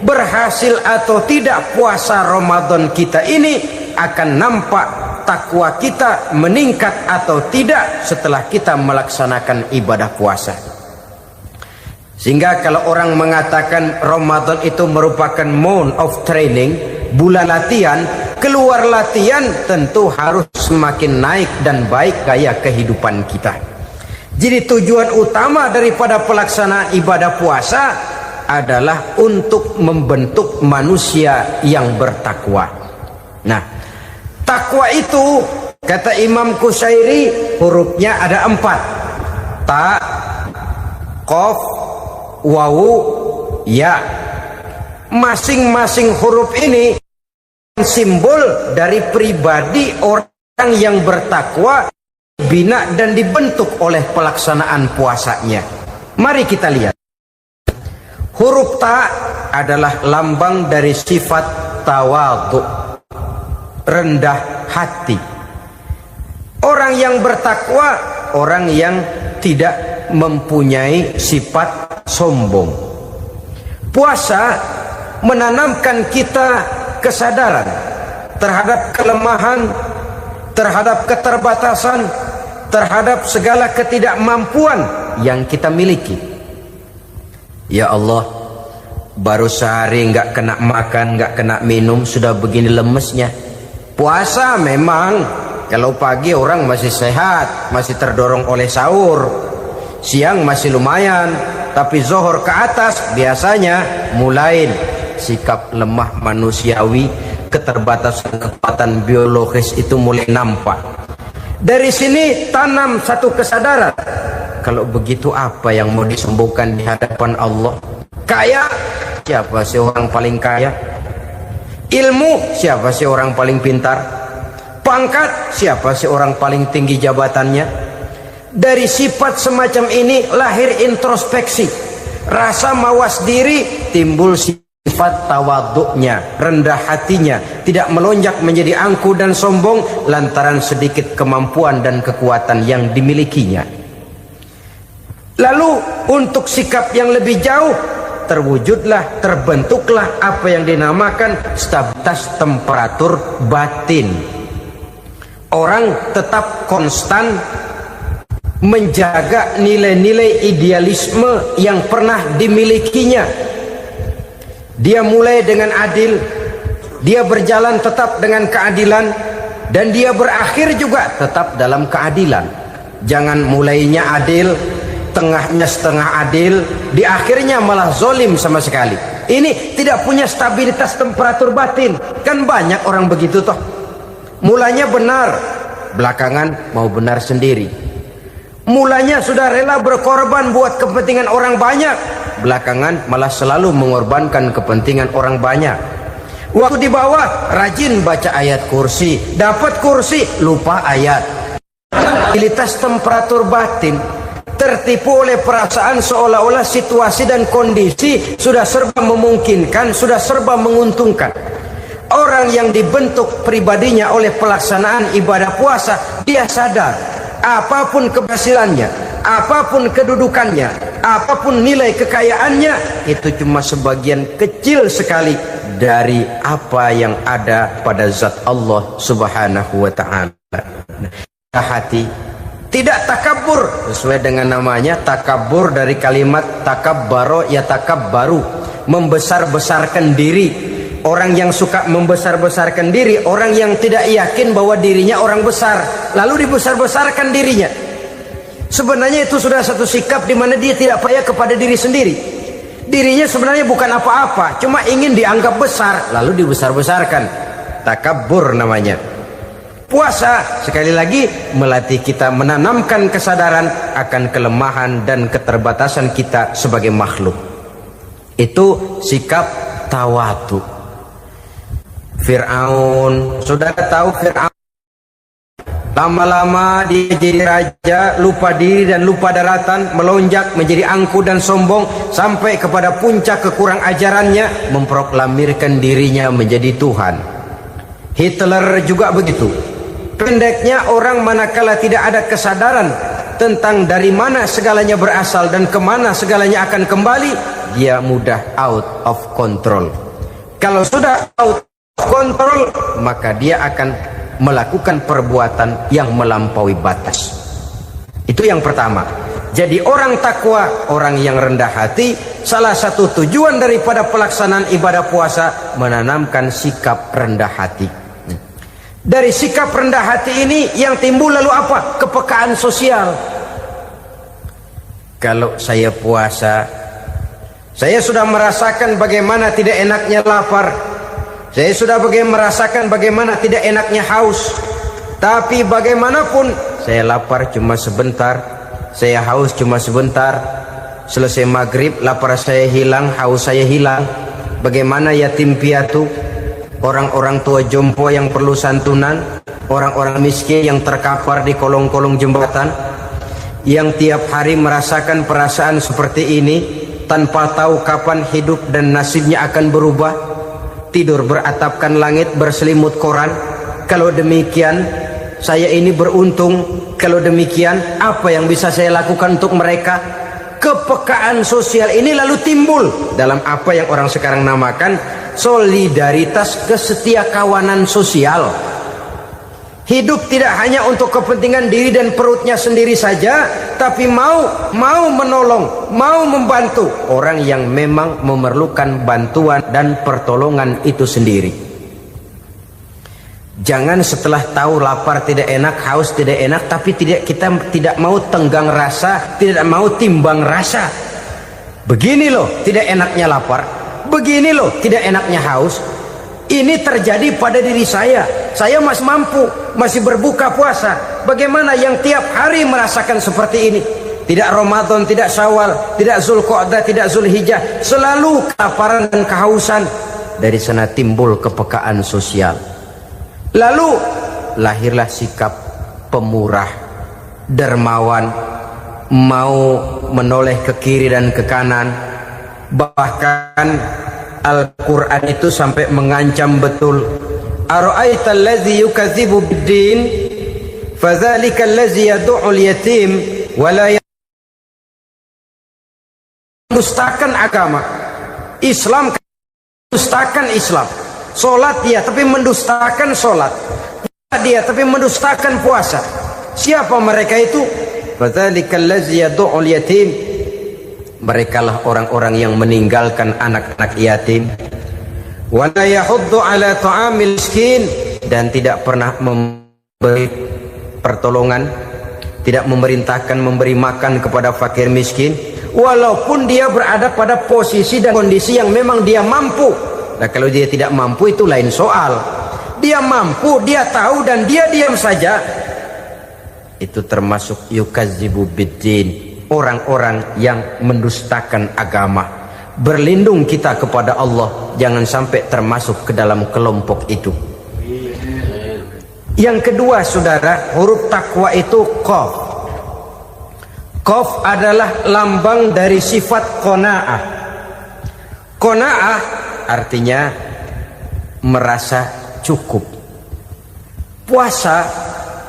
berhasil atau tidak puasa Ramadan kita ini akan nampak takwa kita meningkat atau tidak setelah kita melaksanakan ibadah puasa. Sehingga kalau orang mengatakan Ramadan itu merupakan month of training, bulan latihan, keluar latihan tentu harus semakin naik dan baik gaya kehidupan kita. Jadi tujuan utama daripada pelaksanaan ibadah puasa adalah untuk membentuk manusia yang bertakwa. Nah, takwa itu kata Imam Qushairi hurufnya ada 4. Ta, qaf, wawu, ya. Masing-masing huruf ini simbol dari pribadi orang yang bertakwa, bina dan dibentuk oleh pelaksanaan puasanya. Mari kita lihat. Huruf ta adalah lambang dari sifat tawadhu, rendah hati. Orang yang bertakwa, orang yang tidak mempunyai sifat sombong. Puasa menanamkan kita kesadaran terhadap kelemahan, terhadap keterbatasan, terhadap segala ketidakmampuan yang kita miliki. Ya Allah, baru sehari nggak kena makan, nggak kena minum, sudah begini lemesnya. Puasa memang, kalau pagi orang masih sehat, masih terdorong oleh sahur, siang masih lumayan, tapi zuhur ke atas biasanya mulai sikap lemah manusiawi, keterbatasan kekuatan biologis itu mulai nampak. Dari sini tanam satu kesadaran. Kalau begitu apa yang mau disembuhkan di hadapan Allah? Kaya, siapa sih orang paling kaya? Ilmu, siapa sih orang paling pintar? Pangkat, siapa sih orang paling tinggi jabatannya? Dari sifat semacam ini lahir introspeksi, rasa mawas diri, timbul sifat tawaduknya, rendah hatinya, tidak melonjak menjadi angkuh dan sombong lantaran sedikit kemampuan dan kekuatan yang dimilikinya. Lalu untuk sikap yang lebih jauh, terwujudlah, terbentuklah apa yang dinamakan stabilitas temperatur batin. Orang tetap konstan menjaga nilai-nilai idealisme yang pernah dimilikinya. Dia mulai dengan adil, dia berjalan tetap dengan keadilan, dan dia berakhir juga tetap dalam keadilan. Jangan mulainya adil, tengahnya setengah adil, di akhirnya malah zolim sama sekali. Ini tidak punya stabilitas temperatur batin. Kan banyak orang begitu toh. Mulanya benar, belakangan mau benar sendiri. Mulanya sudah rela berkorban buat kepentingan orang banyak, belakangan malah selalu mengorbankan kepentingan orang banyak. Waktu di bawah rajin baca ayat kursi, dapat kursi lupa ayat. Stabilitas temperatur batin, tertipu oleh perasaan seolah-olah situasi dan kondisi sudah serba memungkinkan, sudah serba menguntungkan. Orang yang dibentuk pribadinya oleh pelaksanaan ibadah puasa, dia sadar apapun keberhasilannya, apapun kedudukannya, apapun nilai kekayaannya, itu cuma sebagian kecil sekali dari apa yang ada pada zat Allah Subhanahu wa ta'ala. Hati tidak takabur, sesuai dengan namanya takabur dari kalimat takabbaro ya takabbaru, membesar-besarkan diri. Orang yang suka membesar-besarkan diri, orang yang tidak yakin bahwa dirinya orang besar, lalu dibesar-besarkan dirinya. Sebenarnya itu sudah satu sikap di mana dia tidak percaya kepada diri sendiri. Dirinya sebenarnya bukan apa-apa, cuma ingin dianggap besar, lalu dibesar-besarkan. Takabbur namanya. Puasa sekali lagi melatih kita menanamkan kesadaran akan kelemahan dan keterbatasan kita sebagai makhluk. Itu sikap tawadhu. Fir'aun, sudah tahu Fir'aun, lama-lama dia jadi raja, lupa diri dan lupa daratan, melonjak menjadi angkuh dan sombong sampai kepada puncak kekurang ajarannya, memproklamirkan dirinya menjadi Tuhan. Hitler juga begitu. Pendeknya orang manakala tidak ada kesadaran tentang dari mana segalanya berasal dan kemana segalanya akan kembali, dia mudah out of control. Kalau sudah out kontrol, maka dia akan melakukan perbuatan yang melampaui batas. Itu yang pertama. Jadi orang takwa, orang yang rendah hati, salah satu tujuan daripada pelaksanaan ibadah puasa menanamkan sikap rendah hati. Dari sikap rendah hati ini yang timbul lalu apa? Kepekaan sosial. Kalau saya puasa, saya sudah merasakan bagaimana tidak enaknya lapar. Saya sudah merasakan bagaimana tidak enaknya haus. Tapi bagaimanapun saya lapar cuma sebentar, saya haus cuma sebentar, selesai maghrib lapar saya hilang, haus saya hilang. Bagaimana yatim piatu, orang-orang tua jompo yang perlu santunan, orang-orang miskin yang terkapar di kolong-kolong jembatan, yang tiap hari merasakan perasaan seperti ini tanpa tahu kapan hidup dan nasibnya akan berubah, tidur beratapkan langit berselimut koran. Kalau demikian saya ini beruntung, kalau demikian apa yang bisa saya lakukan untuk mereka? Kepekaan sosial ini lalu timbul dalam apa yang orang sekarang namakan solidaritas kesetiakawanan sosial. Hidup tidak hanya untuk kepentingan diri dan perutnya sendiri saja, tapi mau menolong, mau membantu orang yang memang memerlukan bantuan dan pertolongan itu sendiri. Jangan setelah tahu lapar tidak enak, haus tidak enak, tapi kita tidak mau tenggang rasa, tidak mau timbang rasa. Begini loh tidak enaknya lapar, begini loh tidak enaknya haus. Ini terjadi pada diri saya masih mampu, masih berbuka puasa. Bagaimana yang tiap hari merasakan seperti ini? Tidak Ramadan, tidak Syawal, tidak Zulqa'dah, tidak Zulhijjah, selalu kelaparan dan kehausan. Dari sana timbul kepekaan sosial. Lalu lahirlah sikap pemurah, dermawan, mau menoleh ke kiri dan ke kanan. Bahkan Al-Quran itu sampai mengancam betul. Ara'aita allazi yukadzibu bid-din fadzalika allazi yad'ul yatim wa la mendustakan agama. Islam mendustakan Islam. Solat dia tapi mendustakan solat, puasa dia tapi mendustakan puasa. Siapa mereka itu? Fadzalikal ladzi yad'ul yatim. Merekalah orang-orang yang meninggalkan anak-anak yatim. Wa la yahuddu ala ta'amil miskin, dan tidak pernah memberi pertolongan, tidak memerintahkan memberi makan kepada fakir miskin, walaupun dia berada pada posisi dan kondisi yang memang dia mampu. Nah, kalau dia tidak mampu itu lain soal. Dia mampu, dia tahu, dan dia diam saja. Itu termasuk yukadzibu biddin, orang-orang yang mendustakan agama. Berlindung kita kepada Allah, jangan sampai termasuk ke dalam kelompok itu. Yang kedua saudara, huruf takwa itu qaf. Qaf adalah lambang dari sifat qanaah. Qanaah artinya merasa cukup. Puasa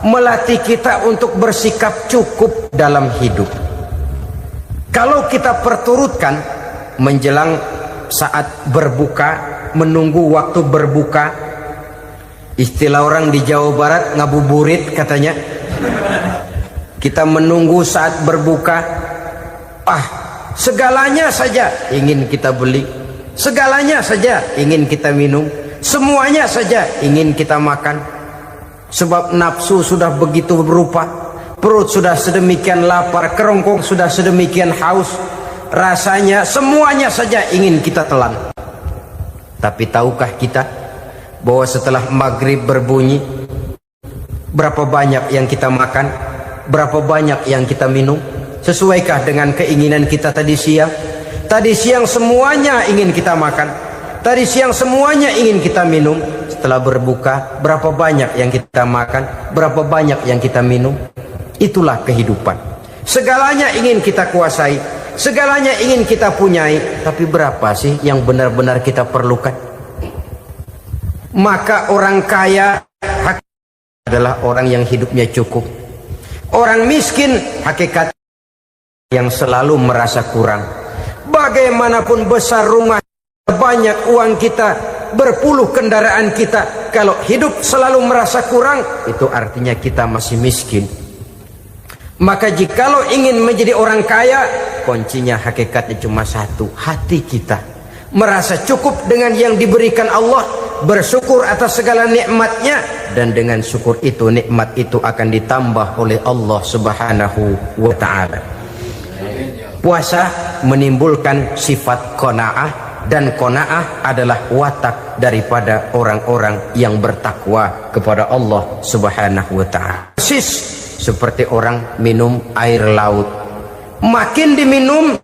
melatih kita untuk bersikap cukup dalam hidup. Kalau kita perturutkan menjelang saat berbuka, menunggu waktu berbuka, istilah orang di Jawa Barat ngabuburit katanya, kita menunggu saat berbuka, segalanya saja ingin kita beli, segalanya saja ingin kita minum, semuanya saja ingin kita makan. Sebab nafsu sudah begitu berupa, perut sudah sedemikian lapar, kerongkong sudah sedemikian haus, rasanya semuanya saja ingin kita telan. Tapi tahukah kita bahwa setelah maghrib berbunyi, berapa banyak yang kita makan, berapa banyak yang kita minum? Sesuaikah dengan keinginan kita tadi siang? Tadi siang semuanya ingin kita makan, tadi siang semuanya ingin kita minum. Setelah berbuka, berapa banyak yang kita makan, berapa banyak yang kita minum? Itulah kehidupan. Segalanya ingin kita kuasai, segalanya ingin kita punyai, tapi berapa sih yang benar-benar kita perlukan? Maka orang kaya adalah orang yang hidupnya cukup. Orang miskin hakikat yang selalu merasa kurang. Bagaimanapun besar rumah, banyak uang kita, berpuluh kendaraan kita, kalau hidup selalu merasa kurang, itu artinya kita masih miskin. Maka jikalau ingin menjadi orang kaya, kuncinya hakikatnya cuma satu, hati kita merasa cukup dengan yang diberikan Allah, bersyukur atas segala nikmatnya, dan dengan syukur itu, nikmat itu akan ditambah oleh Allah Subhanahu wa ta'ala. Puasa menimbulkan sifat qanaah, dan qanaah adalah watak daripada orang-orang yang bertakwa kepada Allah Subhanahu wa ta'ala. Persis seperti orang minum air laut. Makin diminum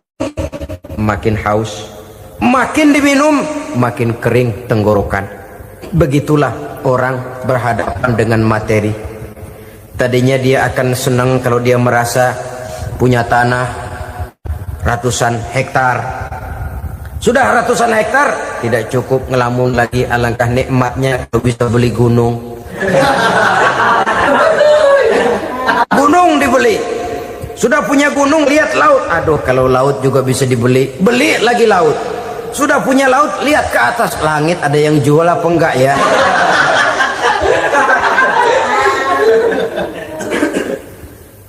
makin haus, makin diminum makin kering tenggorokan. Begitulah orang berhadapan dengan materi. Tadinya dia akan senang kalau dia merasa punya tanah ratusan hektar. Sudah ratusan hektar tidak cukup, ngelamun lagi, alangkah nikmatnya kalau bisa beli gunung. Gunung dibeli. Sudah punya gunung, lihat laut. Aduh, kalau laut juga bisa dibeli, beli lagi laut. Sudah punya laut, lihat ke atas langit, ada yang jual apa enggak ya?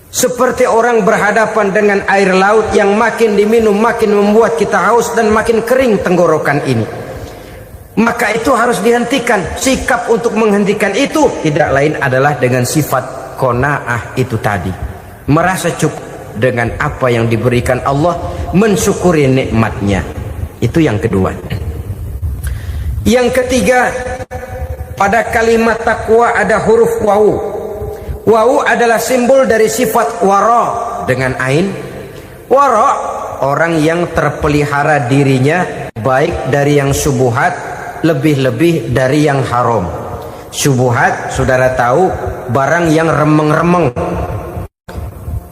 Seperti orang berhadapan dengan air laut yang makin diminum makin membuat kita haus dan makin kering tenggorokan ini. Maka itu harus dihentikan. Sikap untuk menghentikan itu tidak lain adalah dengan sifat qanaah itu tadi. Merasa cukup dengan apa yang diberikan Allah, mensyukuri nikmatnya. Itu yang kedua. Yang ketiga, pada kalimat takwa ada huruf wawu. Wawu adalah simbol dari sifat wara dengan ain. Wara, orang yang terpelihara dirinya baik dari yang syubhat, lebih-lebih dari yang haram. Syubhat, saudara tahu, barang yang remeng-remeng.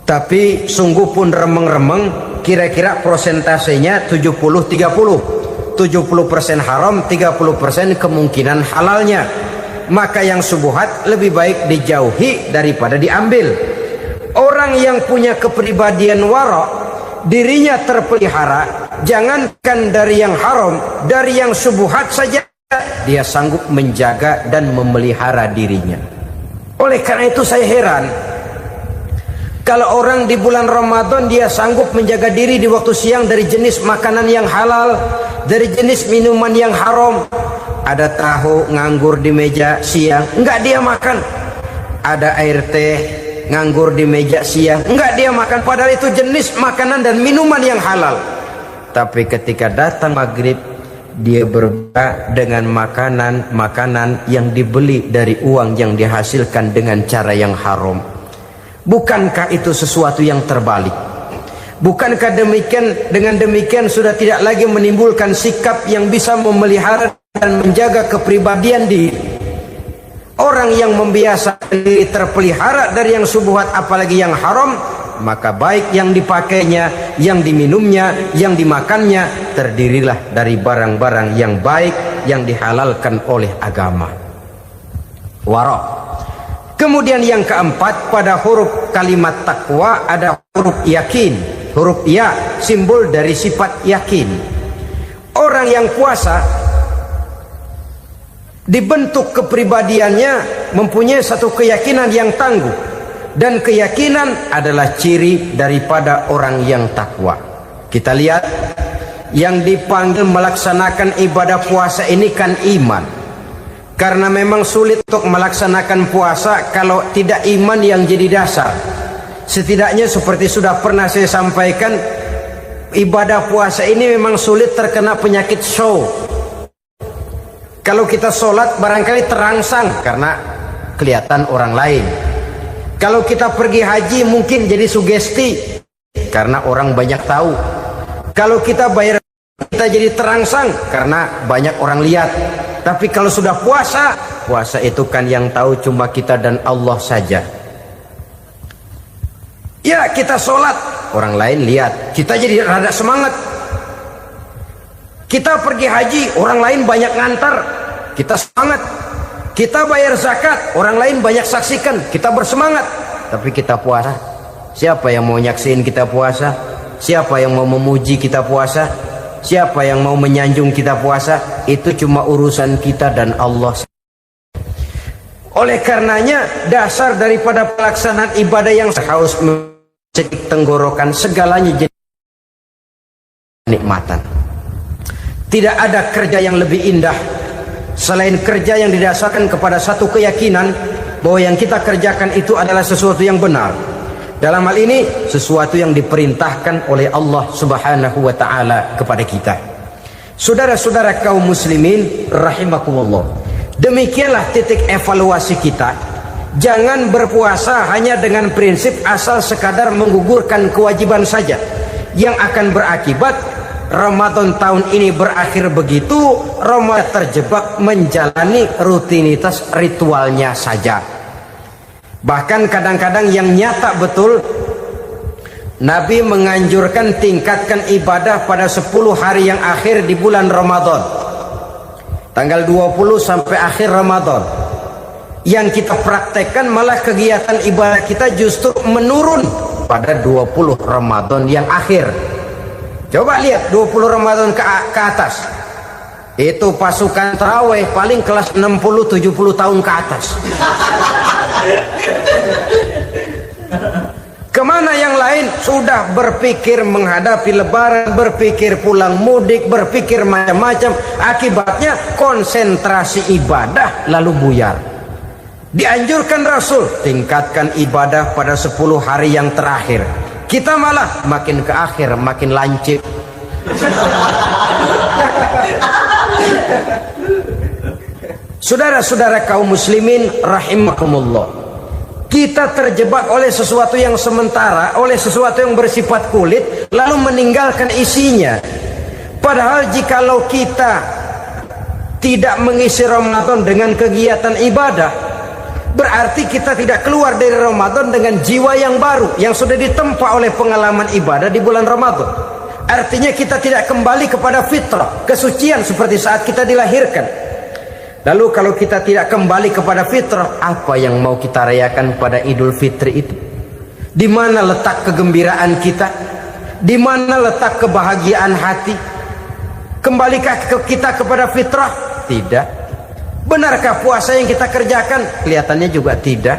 Tapi sungguh pun remeng-remeng, kira-kira prosentasenya 70-30. 70% haram, 30% kemungkinan halalnya. Maka yang syubhat lebih baik dijauhi daripada diambil. Orang yang punya kepribadian wara, dirinya terpelihara, jangankan dari yang haram, dari yang syubhat saja dia sanggup menjaga dan memelihara dirinya. Oleh karena itu saya heran kalau orang di bulan Ramadan dia sanggup menjaga diri di waktu siang dari jenis makanan yang halal, dari jenis minuman yang haram. Ada tahu nganggur di meja siang, enggak dia makan. Ada air teh nganggur di meja siang, enggak dia makan. Padahal itu jenis makanan dan minuman yang halal. Tapi ketika datang maghrib, dia berbuka dengan makanan-makanan yang dibeli dari uang yang dihasilkan dengan cara yang haram. Bukankah itu sesuatu yang terbalik? Bukankah dengan demikian sudah tidak lagi menimbulkan sikap yang bisa memelihara dan menjaga kepribadian diri? Orang yang membiasakan diri terpelihara dari yang syubhat apalagi yang haram, maka baik yang dipakainya, yang diminumnya, yang dimakannya terdirilah dari barang-barang yang baik yang dihalalkan oleh agama. Wara. Kemudian yang keempat, pada huruf kalimat takwa ada huruf yakin. Huruf ya, simbol dari sifat yakin. Orang yang puasa dibentuk kepribadiannya mempunyai satu keyakinan yang tangguh. Dan keyakinan adalah ciri daripada orang yang takwa. Kita lihat, yang dipanggil melaksanakan ibadah puasa ini kan iman. Karena memang sulit untuk melaksanakan puasa kalau tidak iman yang jadi dasar. Setidaknya seperti sudah pernah saya sampaikan, ibadah puasa ini memang sulit terkena penyakit show. Kalau kita sholat barangkali terangsang karena kelihatan orang lain. Kalau kita pergi haji mungkin jadi sugesti karena orang banyak tahu. Kalau kita bayar kita jadi terangsang karena banyak orang lihat. Tapi kalau sudah puasa, puasa itu kan yang tahu cuma kita dan Allah saja. Ya, kita sholat, orang lain lihat, kita jadi rada semangat. Kita pergi haji, orang lain banyak ngantar, kita semangat. Kita bayar zakat, orang lain banyak saksikan, kita bersemangat. Tapi kita puasa, siapa yang mau nyaksiin kita puasa? Siapa yang mau memuji kita puasa? Siapa yang mau menyanjung kita puasa? Itu cuma urusan kita dan Allah. Oleh karenanya, dasar daripada pelaksanaan ibadah yang haus mencekik tenggorokan, segalanya jadi nikmatan. Tidak ada kerja yang lebih indah selain kerja yang didasarkan kepada satu keyakinan bahwa yang kita kerjakan itu adalah sesuatu yang benar. Dalam hal ini sesuatu yang diperintahkan oleh Allah Subhanahu wa taala kepada kita. Saudara-saudara kaum muslimin rahimakumullah. Demikianlah titik evaluasi kita Jangan berpuasa hanya dengan prinsip asal sekadar menggugurkan kewajiban saja, yang akan berakibat Ramadan tahun ini berakhir begitu, Ramadan terjebak menjalani rutinitas ritualnya saja. Bahkan kadang-kadang yang nyata betul, Nabi menganjurkan tingkatkan ibadah pada 10 hari yang akhir di bulan Ramadan, tanggal 20 sampai akhir Ramadan. Yang kita praktekkan malah kegiatan ibadah kita justru menurun pada 20 Ramadan yang akhir. Coba lihat 20 Ramadan ke atas, itu pasukan tarawih paling kelas 60-70 tahun ke atas. Kemana yang lain sudah berpikir menghadapi lebaran, berpikir pulang mudik, berpikir macam-macam. Akibatnya konsentrasi ibadah lalu buyar. Dianjurkan Rasul tingkatkan ibadah pada 10 hari yang terakhir. Kita malah makin ke akhir makin lancip. Saudara-saudara kaum muslimin rahimakumullah, kita terjebak oleh sesuatu yang sementara, oleh sesuatu yang bersifat kulit, lalu meninggalkan isinya. Padahal jikalau kita tidak mengisi Ramadan dengan kegiatan ibadah, berarti kita tidak keluar dari Ramadan dengan jiwa yang baru, yang sudah ditempa oleh pengalaman ibadah di bulan Ramadan. Artinya kita tidak kembali kepada fitrah, kesucian seperti saat kita dilahirkan. Lalu kalau kita tidak kembali kepada fitrah, apa yang mau kita rayakan pada Idul Fitri itu? Di mana letak kegembiraan kita? Di mana letak kebahagiaan hati? Kembalikah kita kepada fitrah? Tidak. Benarkah puasa yang kita kerjakan? Kelihatannya juga tidak.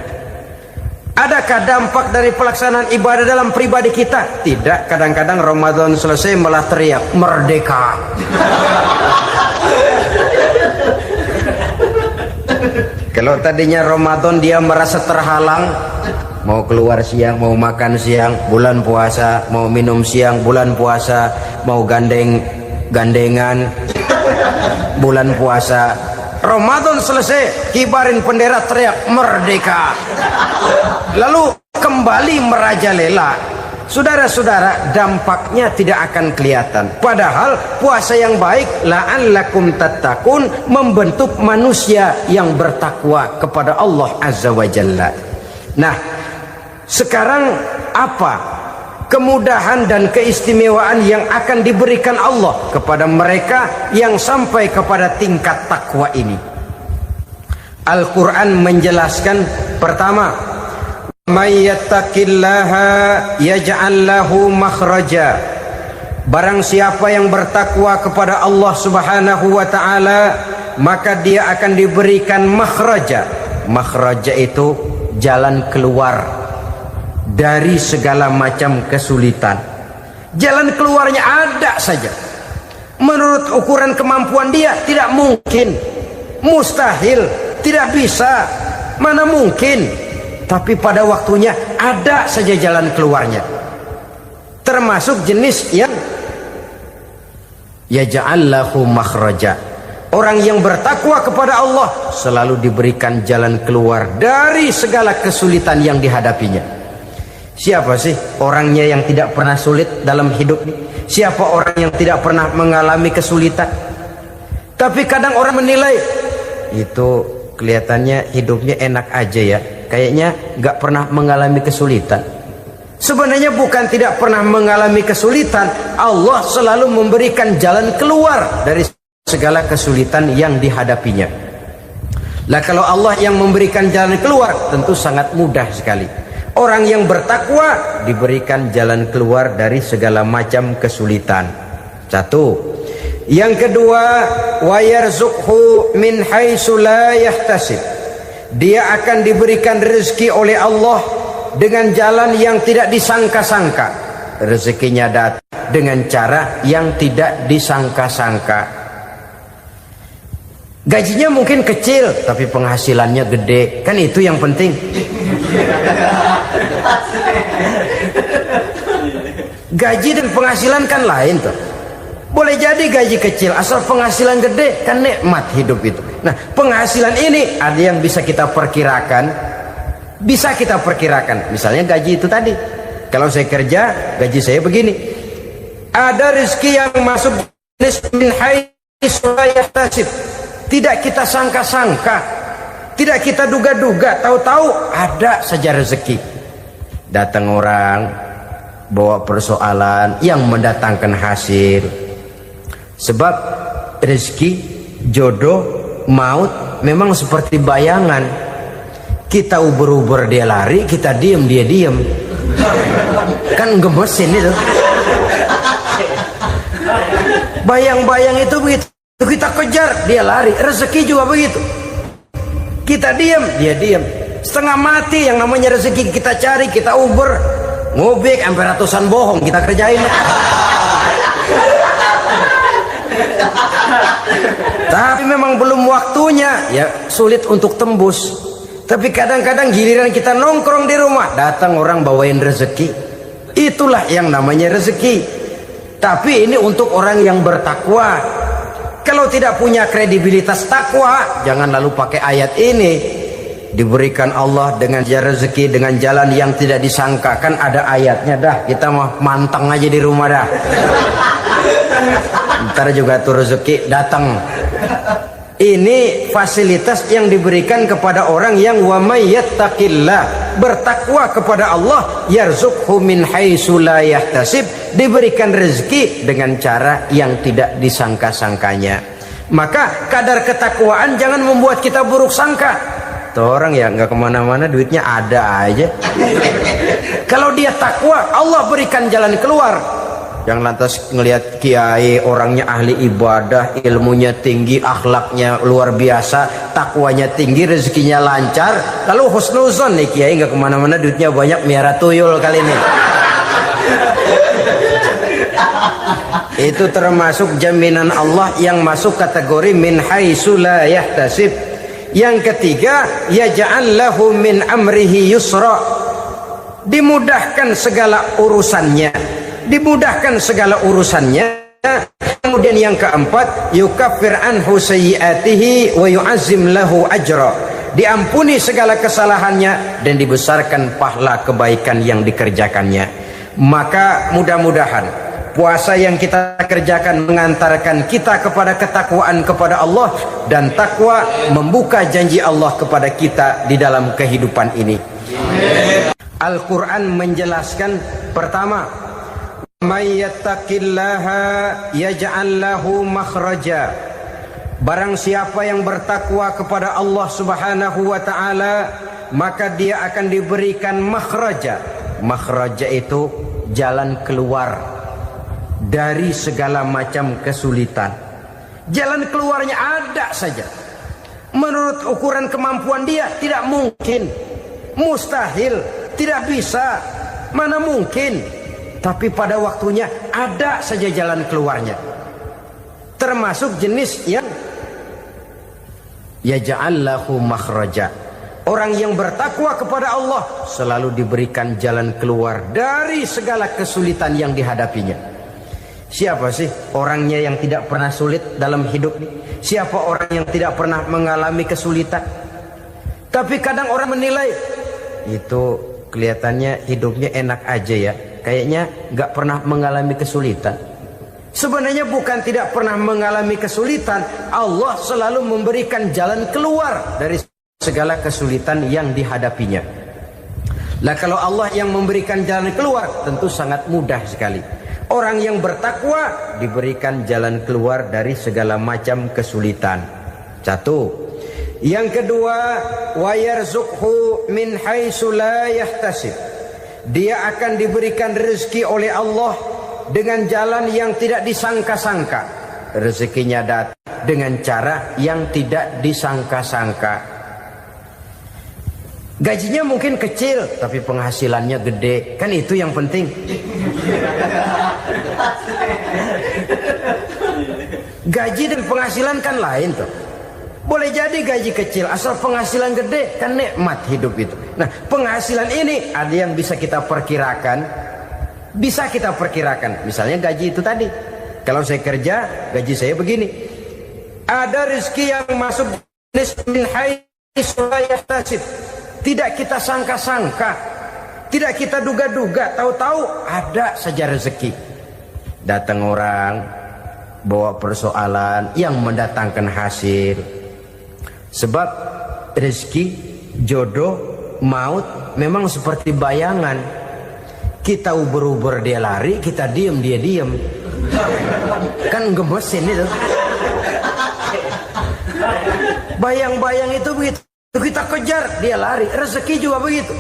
Adakah dampak dari pelaksanaan ibadah dalam pribadi kita? Tidak. Kadang-kadang Ramadan selesai malah teriak merdeka. Kalau tadinya Ramadan dia merasa terhalang, mau keluar siang, mau makan siang, bulan puasa, mau minum siang, bulan puasa, mau gandengan, bulan puasa. Ramadan selesai, kibarin bendera, teriak merdeka, lalu kembali merajalela. Saudara-saudara, dampaknya tidak akan kelihatan. Padahal puasa yang baik, la'allakum tattaqun, membentuk manusia yang bertakwa kepada Allah Azza wa Jalla. Nah, sekarang apa kemudahan dan keistimewaan yang akan diberikan Allah kepada mereka yang sampai kepada tingkat takwa ini? Al-Quran menjelaskan, pertama, may yattaqillaha yaj'al lahu makhraja. Barang siapa yang bertakwa kepada Allah Subhanahu wa taala, maka dia akan diberikan makhraja. Makhraja itu jalan keluar dari segala macam kesulitan. Jalan keluarnya ada saja. Menurut ukuran kemampuan dia tidak mungkin, mustahil, tidak bisa, mana mungkin. Tapi pada waktunya ada saja jalan keluarnya. Termasuk jenis yang yaj'al lahu makhraja. Orang yang bertakwa kepada Allah selalu diberikan jalan keluar dari segala kesulitan yang dihadapinya. Siapa sih orangnya yang tidak pernah sulit dalam hidup ini? Siapa orang yang tidak pernah mengalami kesulitan? Tapi kadang orang menilai, itu kelihatannya hidupnya enak aja ya, kayaknya gak pernah mengalami kesulitan. Sebenarnya bukan tidak pernah mengalami kesulitan, Allah selalu memberikan jalan keluar dari segala kesulitan yang dihadapinya. Lah kalau Allah yang memberikan jalan keluar, tentu sangat mudah sekali. Orang yang bertakwa diberikan jalan keluar dari segala macam kesulitan. Satu. Yang kedua, wa yarzuqhu min haitsu la yahtasib. Dia akan diberikan rezeki oleh Allah dengan jalan yang tidak disangka-sangka. Rezekinya datang dengan cara yang tidak disangka-sangka. Gajinya mungkin kecil, tapi penghasilannya gede. Kan itu yang penting. Gaji dan penghasilan kan lain tuh. Boleh jadi gaji kecil, asal penghasilan gede, kan nikmat hidup itu. Nah, penghasilan ini ada yang bisa kita perkirakan, Bisa kita perkirakan. Misalnya gaji itu tadi. Kalau saya kerja, gaji saya begini. Ada rezeki yang masuk min haitsu la yahtasib. Tidak kita sangka-sangka, tidak kita duga-duga, tahu-tahu ada saja rezeki. Datang orang bawa persoalan yang mendatangkan hasil. Sebab rezeki, jodoh, maut memang seperti bayangan. Kita uber-uber dia lari, kita diem dia diem. Kan gemesin itu. Bayang-bayang itu begitu. Kita kejar, dia lari. Rezeki juga begitu. Kita diam, dia diam. Setengah mati yang namanya rezeki kita cari, kita uber, ngobek sampai ratusan bohong kita kerjain. Tapi memang belum waktunya, ya sulit untuk tembus. Tapi kadang-kadang giliran kita nongkrong di rumah, datang orang bawain rezeki. Itulah yang namanya rezeki. Tapi ini untuk orang yang bertakwa. Kalau tidak punya kredibilitas takwa, jangan lalu pakai ayat ini. Diberikan Allah dengan rezeki dengan jalan yang tidak disangka. Kan ada ayatnya dah. Kita mah mantang aja di rumah dah. Ntar juga tuh rezeki datang. Ini fasilitas yang diberikan kepada orang yang wa may yattaqillah, bertakwa kepada Allah, yarzuqhu min haitsu la yahtasib, diberikan rezeki dengan cara yang tidak disangka-sangkanya. Maka kadar ketakwaan jangan membuat kita buruk sangka. Tuh orang ya nggak kemana-mana, duitnya ada aja. Kalau dia takwa, Allah berikan jalan keluar. Yang lantas ngelihat kiai orangnya ahli ibadah, ilmunya tinggi, akhlaknya luar biasa, takwanya tinggi, rezekinya lancar, lalu husnuzon nih kiai nggak kemana-mana, duitnya banyak, miara tuyul kali ini. Itu termasuk jaminan Allah yang masuk kategori min haitsu la yahtasib. Yang ketiga, yaj'al lahu min amrihi yusra, dimudahkan segala urusannya. Dimudahkan segala urusannya. Kemudian yang keempat, yukaffir anhu sayyiatihi wa yu'azzim lahu ajra, diampuni segala kesalahannya dan dibesarkan pahala kebaikan yang dikerjakannya. Maka mudah-mudahan puasa yang kita kerjakan mengantarkan kita kepada ketakwaan kepada Allah, dan takwa membuka janji Allah kepada kita di dalam kehidupan ini. Al-Quran menjelaskan, pertama, may yattaqillaha yaj'al lahu makhraja, barang siapa yang bertakwa kepada Allah Subhanahu wa taala, maka dia akan diberikan makhraja. Makhraja itu jalan keluar dari segala macam kesulitan. Jalan keluarnya ada saja. Menurut ukuran kemampuan dia tidak mungkin, mustahil, tidak bisa, mana mungkin. Tapi pada waktunya ada saja jalan keluarnya. Termasuk jenis yang yaj'al lahu makhraja. Orang yang bertakwa kepada Allah selalu diberikan jalan keluar dari segala kesulitan yang dihadapinya. Siapa sih orangnya yang tidak pernah sulit dalam hidup ini? Siapa orang yang tidak pernah mengalami kesulitan? Tapi kadang orang menilai, itu kelihatannya hidupnya enak aja ya, kayaknya nggak pernah mengalami kesulitan. Sebenarnya bukan tidak pernah mengalami kesulitan, Allah selalu memberikan jalan keluar dari segala kesulitan yang dihadapinya. Nah, kalau Allah yang memberikan jalan keluar, tentu sangat mudah sekali. Orang yang bertakwa diberikan jalan keluar dari segala macam kesulitan. Satu. Yang kedua, wa yarzuqhu min haitsu la yahtasib. Dia akan diberikan rezeki oleh Allah dengan jalan yang tidak disangka-sangka. Rezekinya datang dengan cara yang tidak disangka-sangka. Gajinya mungkin kecil, tapi penghasilannya gede. Kan itu yang penting. Gaji dan penghasilan kan lain tuh. Boleh jadi gaji kecil, asal penghasilan gede, kan nikmat hidup itu. Nah, penghasilan ini ada yang bisa kita perkirakan. Bisa kita perkirakan. Misalnya gaji itu tadi. Kalau saya kerja, gaji saya begini. Ada rezeki yang masuk min haitsu la yahtasib. tidak kita sangka-sangka, tidak kita duga-duga, tahu-tahu ada saja rezeki. Datang orang bawa persoalan yang mendatangkan hasil. Sebab rezeki, jodoh, maut memang seperti bayangan. Kita uber-uber dia lari, kita diem dia diem. Kan gemesin itu. Bayang-bayang itu begitu. Kita kejar, dia lari. Rezeki juga begitu.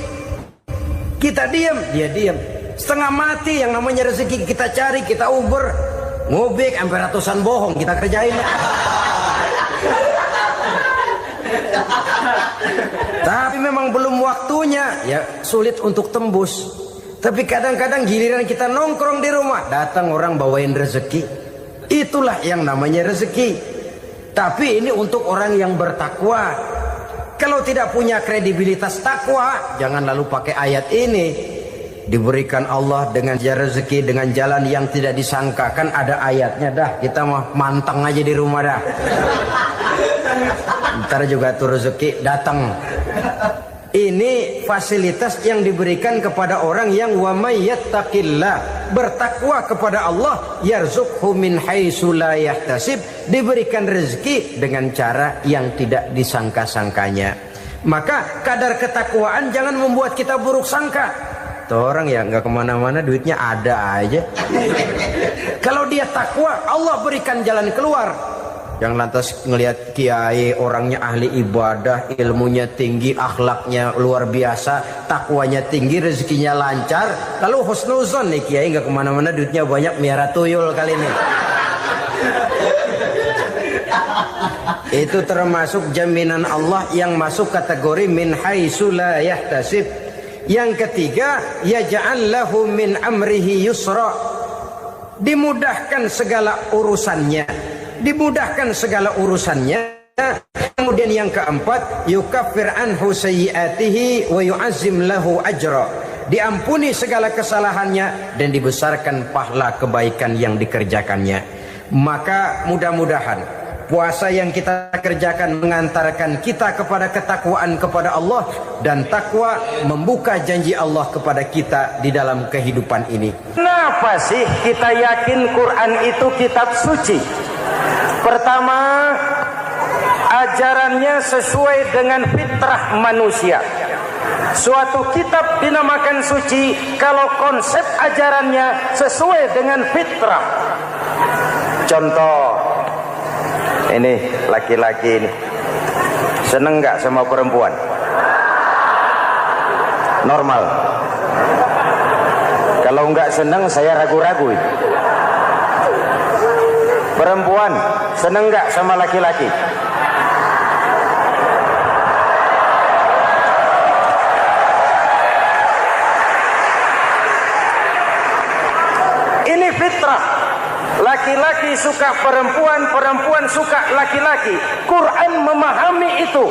Kita diam, dia diam. Setengah mati yang namanya rezeki kita cari, kita uber, ngobek sampai ratusan bohong kita kerjain. Tapi memang belum waktunya, ya sulit untuk tembus. Tapi kadang-kadang giliran kita nongkrong di rumah, datang orang bawain rezeki. Itulah yang namanya rezeki. Tapi ini untuk orang yang bertakwa. Kalau tidak punya kredibilitas takwa, jangan lalu pakai ayat ini. Diberikan Allah dengan rezeki dengan jalan yang tidak disangka. Kan ada ayatnya dah, kita mah manteng aja di rumah dah. Ntar juga tuh rezeki datang. Ini fasilitas yang diberikan kepada orang yang wa may yattaqillah, bertakwa kepada Allah, yarzuqhu min haitsu la yahtasib, diberikan rezeki dengan cara yang tidak disangka-sangkanya. Maka kadar ketakwaan jangan membuat kita buruk sangka. Tuh orang ya nggak kemana-mana, duitnya ada aja. Kalau dia takwa, Allah berikan jalan keluar. Yang lantas ngelihat kiai orangnya ahli ibadah, ilmunya tinggi, akhlaknya luar biasa, takwanya tinggi, rezekinya lancar, lalu husnuzon nih kiai nggak kemana-mana, duitnya banyak, miara tuyul kali ini. Itu termasuk jaminan Allah yang masuk kategori min haitsu la yahtasib. Yang ketiga, yaj'al lahu min amrihi yusra, dimudahkan segala urusannya. Dimudahkan segala urusannya. Kemudian yang keempat, yukaffir anhu sayyiatihi wa yu'azzim lahu ajra, diampuni segala kesalahannya dan dibesarkan pahala kebaikan yang dikerjakannya. Maka mudah-mudahan puasa yang kita kerjakan mengantarkan kita kepada ketakwaan kepada Allah, dan takwa membuka janji Allah kepada kita di dalam kehidupan ini. Kenapa sih kita yakin Quran itu kitab suci? Pertama, ajarannya sesuai dengan fitrah manusia. Suatu kitab dinamakan suci kalau konsep ajarannya sesuai dengan fitrah. Contoh, ini laki-laki ini seneng nggak sama perempuan? Normal. Kalau nggak seneng, saya ragu-ragu. Perempuan seneng nggak sama laki-laki? Ini fitrah. Laki-laki suka perempuan, perempuan suka laki-laki. Quran memahami itu.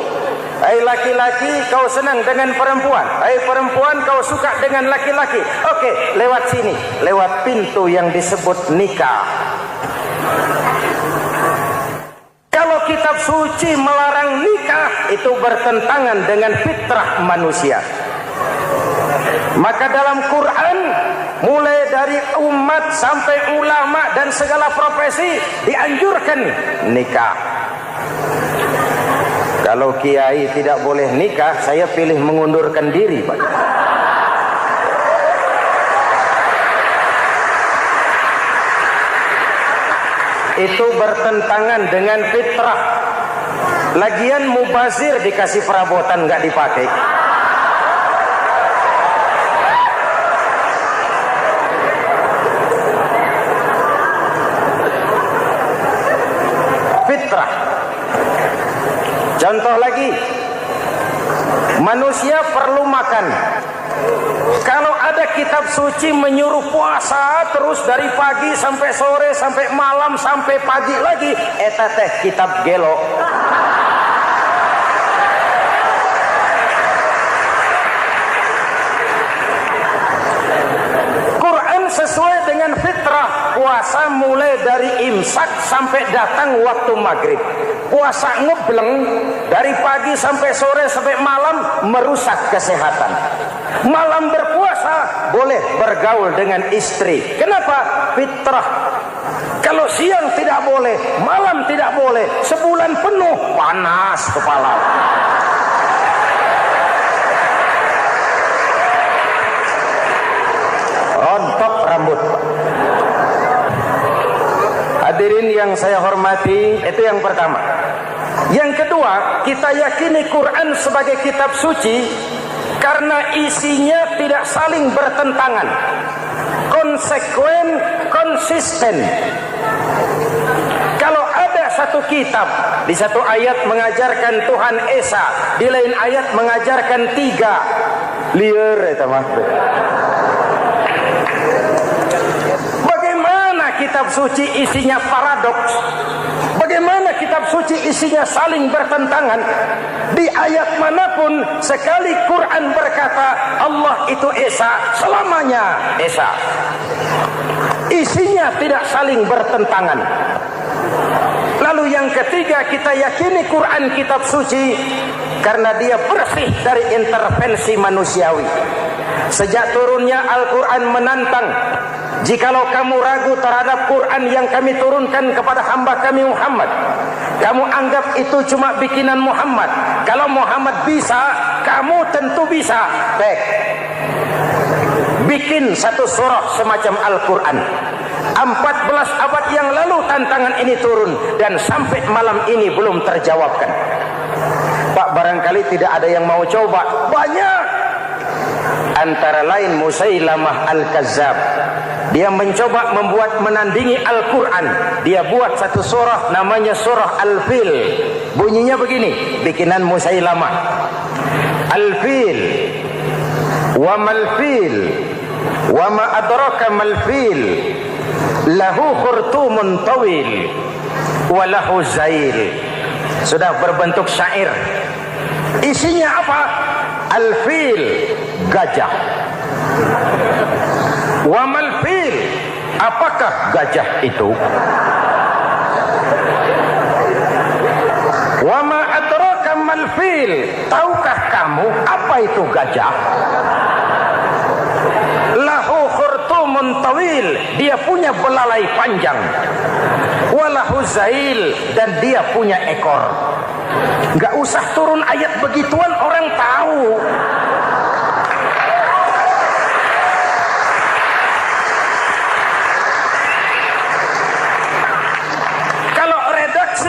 Hai laki-laki, kau senang dengan perempuan. Hai perempuan, kau suka dengan laki-laki. Oke, lewat sini, lewat pintu yang disebut nikah. Kalau kitab suci melarang nikah, itu bertentangan dengan fitrah manusia. Maka dalam Quran, mulai dari umat sampai ulama dan segala profesi dianjurkan nikah. Kalau kiai tidak boleh nikah, saya pilih mengundurkan diri, Pak. Itu bertentangan dengan fitrah. Lagian mubazir dikasih perabotan nggak dipakai. Fitrah. Contoh lagi, manusia perlu makan. Kalau ada kitab suci menyuruh puasa terus dari pagi sampai sore sampai malam sampai pagi lagi, eta teh kitab gelo. Quran sesuai dengan fitrah, puasa puasa mulai dari imsak sampai datang waktu maghrib. Puasa ngebleng dari pagi sampai sore sampai malam merusak kesehatan. Malam berpuasa boleh bergaul dengan istri. Kenapa? Fitrah. Kalau siang tidak boleh, malam tidak boleh, sebulan penuh panas kepala. Rontok rambut. Hadirin yang saya hormati, itu yang pertama. Yang kedua, kita yakini Quran sebagai kitab suci karena isinya tidak saling bertentangan, konsekuen, konsisten. Kalau ada satu kitab, di satu ayat mengajarkan Tuhan Esa, di lain ayat mengajarkan 3, liar eta mah. Kitab suci isinya paradoks. Bagaimana kitab suci isinya saling bertentangan? Di ayat manapun sekali Quran berkata Allah itu Esa, selamanya Esa. Isinya tidak saling bertentangan. Lalu yang ketiga, kita yakini Quran kitab suci karena dia bersih dari intervensi manusiawi. Sejak turunnya Al-Quran menantang, jikalau kamu ragu terhadap Quran yang kami turunkan kepada hamba kami Muhammad, kamu anggap itu cuma bikinan Muhammad. Kalau Muhammad bisa, kamu tentu bisa. Baik, bikin satu surah semacam Al-Quran. 14 abad yang lalu tantangan ini turun dan sampai malam ini belum terjawabkan. Pak, barangkali tidak ada yang mau coba. Banyak. Antara lain Musailamah Al-Kazzab. Dia mencoba membuat menandingi Al-Quran. Dia buat satu surah namanya surah Al-Fil. Bunyinya begini, bikinan Musailamah. Al-Fil, wa mal-fil, wa ma adraka mal-fil, lahu khurtumun tawil, wa lahu zail. Sudah berbentuk syair. Isinya apa? Al-Fil, gajah. Wa mal-fil, apakah gajah itu? Wa ma adraka mal-fil, tahukah kamu apa itu gajah? Lahu khurtumun tawil, dia punya belalai panjang. Wa lahu zail, dan dia punya ekor. Enggak usah turun ayat begituan, orang tahu.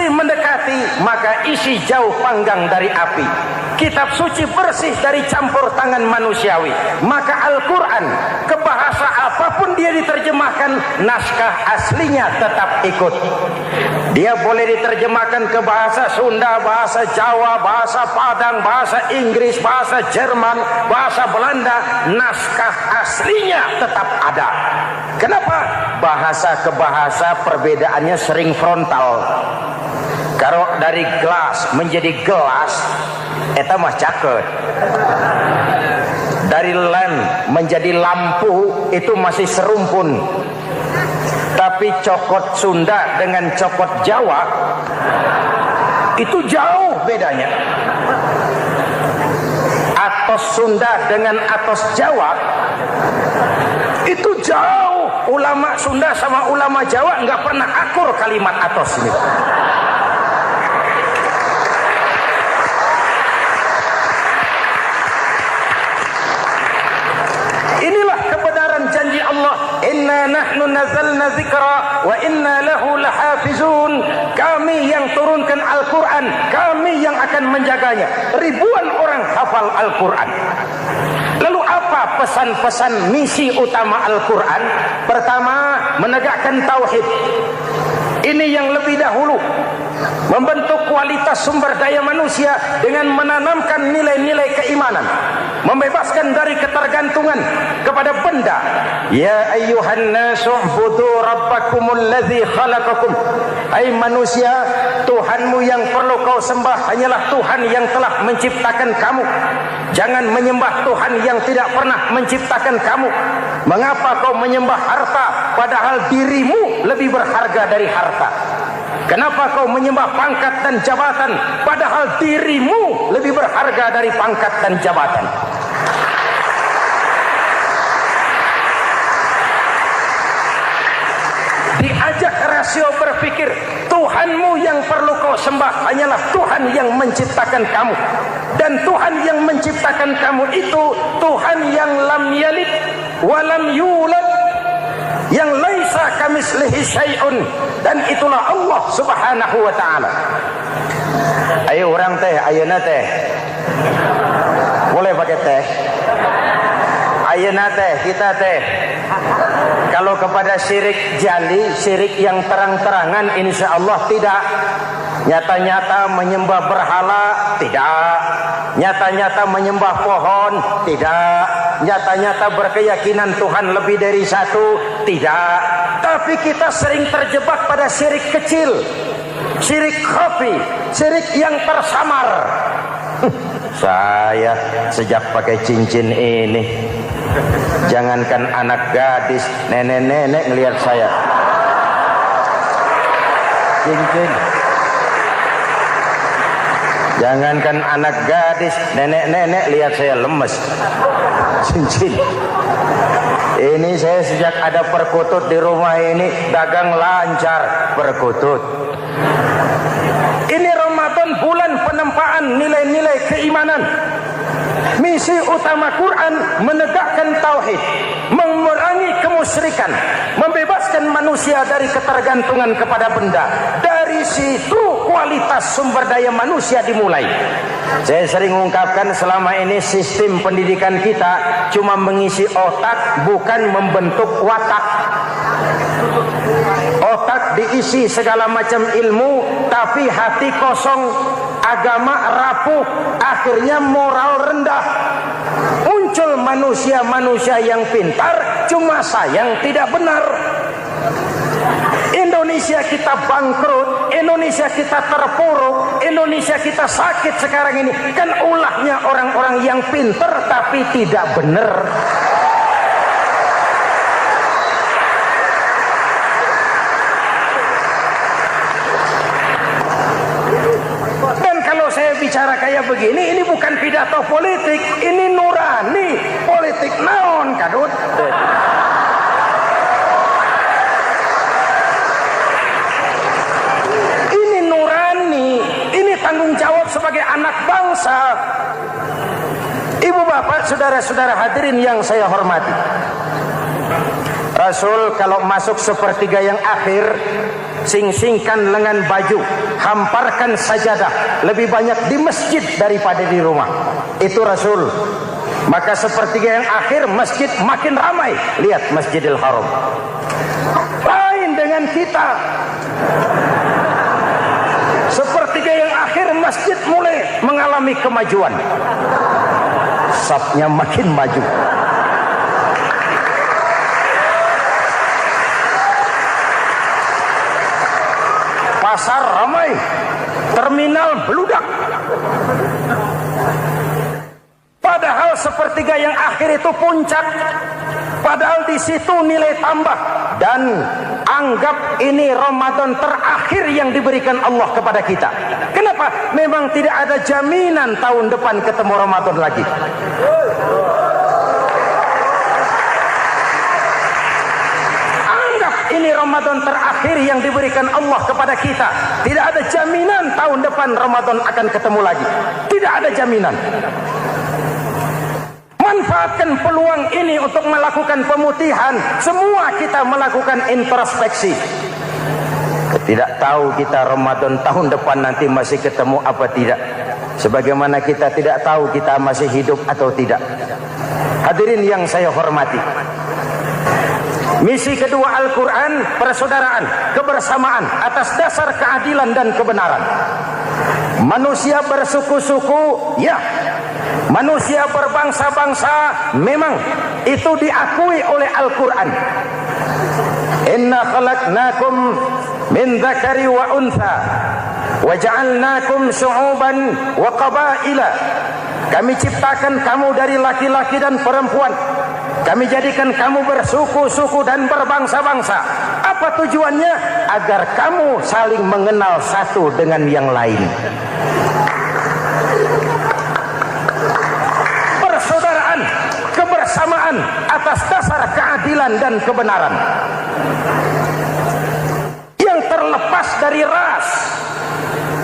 Mendekati, maka isi jauh panggang dari api. Kitab suci bersih dari campur tangan manusiawi. Maka Al-Quran, ke bahasa apapun dia diterjemahkan, naskah aslinya tetap ikut. Dia boleh diterjemahkan ke bahasa Sunda, bahasa Jawa, bahasa Padang, bahasa Inggris, bahasa Jerman, bahasa Belanda, naskah aslinya tetap ada. Kenapa? Bahasa ke bahasa perbedaannya sering frontal. Kalau dari gelas menjadi gelas, eta mah caket. Dari lamp menjadi lampu, itu masih serumpun. Tapi cokot Sunda dengan cokot Jawa, itu jauh bedanya. Atos Sunda dengan atos Jawa, itu jauh. Ulama Sunda sama ulama Jawa nggak pernah akur kalimat atos ini. Inilah kebenaran janji Allah, inna nahnu nazzalna dzikra wa inna lahu lahafizun. Kami yang turunkan Al-Quran, kami yang akan menjaganya. Ribuan orang hafal Al-Quran. Lalu apa pesan-pesan misi utama Al-Quran? Pertama, menegakkan tauhid. Ini yang lebih dahulu. Membentuk kualitas sumber daya manusia dengan menanamkan nilai-nilai keimanan, membebaskan dari ketergantungan kepada benda. Ya ayyuhan nasu ubudu rabbakumul ladzi khalaqakum. Hai manusia, Tuhanmu yang perlu kau sembah hanyalah Tuhan yang telah menciptakan kamu. Jangan menyembah Tuhan yang tidak pernah menciptakan kamu. Mengapa kau menyembah harta padahal dirimu lebih berharga dari harta? Kenapa kau menyembah pangkat dan jabatan padahal dirimu lebih berharga dari pangkat dan jabatan? Diajak rasio berpikir, Tuhanmu yang perlu kau sembah hanyalah Tuhan yang menciptakan kamu. Dan Tuhan yang menciptakan kamu itu Tuhan yang lam yalid wa lam yulad, yang laisa kamislihi syai'un, dan itulah Allah Subhanahu wa taala. Ayo orang teh, ayeuna teh. Boleh pakai teh? Ayeuna teh, kita teh. Kalau kepada syirik jali, syirik yang terang-terangan, insya Allah tidak. Nyata-nyata menyembah berhala, tidak. Nyata-nyata menyembah pohon, tidak. Nyata-nyata berkeyakinan Tuhan lebih dari satu, tidak. Tapi kita sering terjebak pada syirik kecil, syirik khafi, syirik yang tersamar. Saya sejak pakai cincin ini, jangankan anak gadis, nenek-nenek ngelihat saya cincin. Jangankan anak gadis, nenek-nenek lihat saya lemes cincin. Ini saya sejak ada perkutut di rumah ini dagang lancar perkutut. Ini Ramadan, bulan penempaan nilai-nilai keimanan. Misi utama Quran menegakkan tauhid, memerangi kemusyrikan, membebaskan manusia dari ketergantungan kepada benda. Dari situ kualitas sumber daya manusia dimulai. Saya sering mengungkapkan selama ini sistem pendidikan kita cuma mengisi otak, bukan membentuk watak. Otak diisi segala macam ilmu, tapi hati kosong, agama rapuh, akhirnya moral rendah. Muncul manusia-manusia yang pintar, cuma sayang tidak benar. Indonesia kita bangkrut, Indonesia kita terpuruk, Indonesia kita sakit sekarang ini, kan ulahnya orang-orang yang pintar tapi tidak benar. Saya bicara kayak begini, ini bukan pidato politik, ini nurani politik naon kadut. Ini nurani, ini tanggung jawab sebagai anak bangsa. Ibu bapak, saudara-saudara hadirin yang saya hormati, Rasul kalau masuk sepertiga yang akhir, sing-singkan lengan baju, hamparkan sajadah, lebih banyak di masjid daripada di rumah. Itu Rasul. Maka sepertiga yang akhir masjid makin ramai. Lihat Masjidil Haram. Lain dengan kita. Sepertiga yang akhir masjid mulai mengalami kemajuan. Safnya makin maju. Pasar ramai, terminal beludak. Padahal sepertiga yang akhir itu puncak. Padahal di situ nilai tambah. Dan anggap ini Ramadan terakhir yang diberikan Allah kepada kita. Kenapa? Memang tidak ada jaminan tahun depan ketemu Ramadan lagi. Ini Ramadan terakhir yang diberikan Allah kepada kita. Tidak ada jaminan tahun depan Ramadan akan ketemu lagi. Tidak ada jaminan. Manfaatkan peluang ini untuk melakukan pemutihan. Semua kita melakukan introspeksi. Tidak tahu kita Ramadan tahun depan nanti masih ketemu apa tidak. Sebagaimana kita tidak tahu kita masih hidup atau tidak. Hadirin yang saya hormati, misi kedua Al-Quran, persaudaraan, kebersamaan atas dasar keadilan dan kebenaran. Manusia bersuku-suku, ya. Manusia berbangsa-bangsa, memang itu diakui oleh Al-Quran. Inna khalaqnakum min dzakari wa untha wa ja'alnakum syu'uban wa qabaila. Kami ciptakan kamu dari laki-laki dan perempuan. Kami jadikan kamu bersuku-suku dan berbangsa-bangsa. Apa tujuannya? Agar kamu saling mengenal satu dengan yang lain. Persaudaraan, kebersamaan atas dasar keadilan dan kebenaran. Yang terlepas dari ras.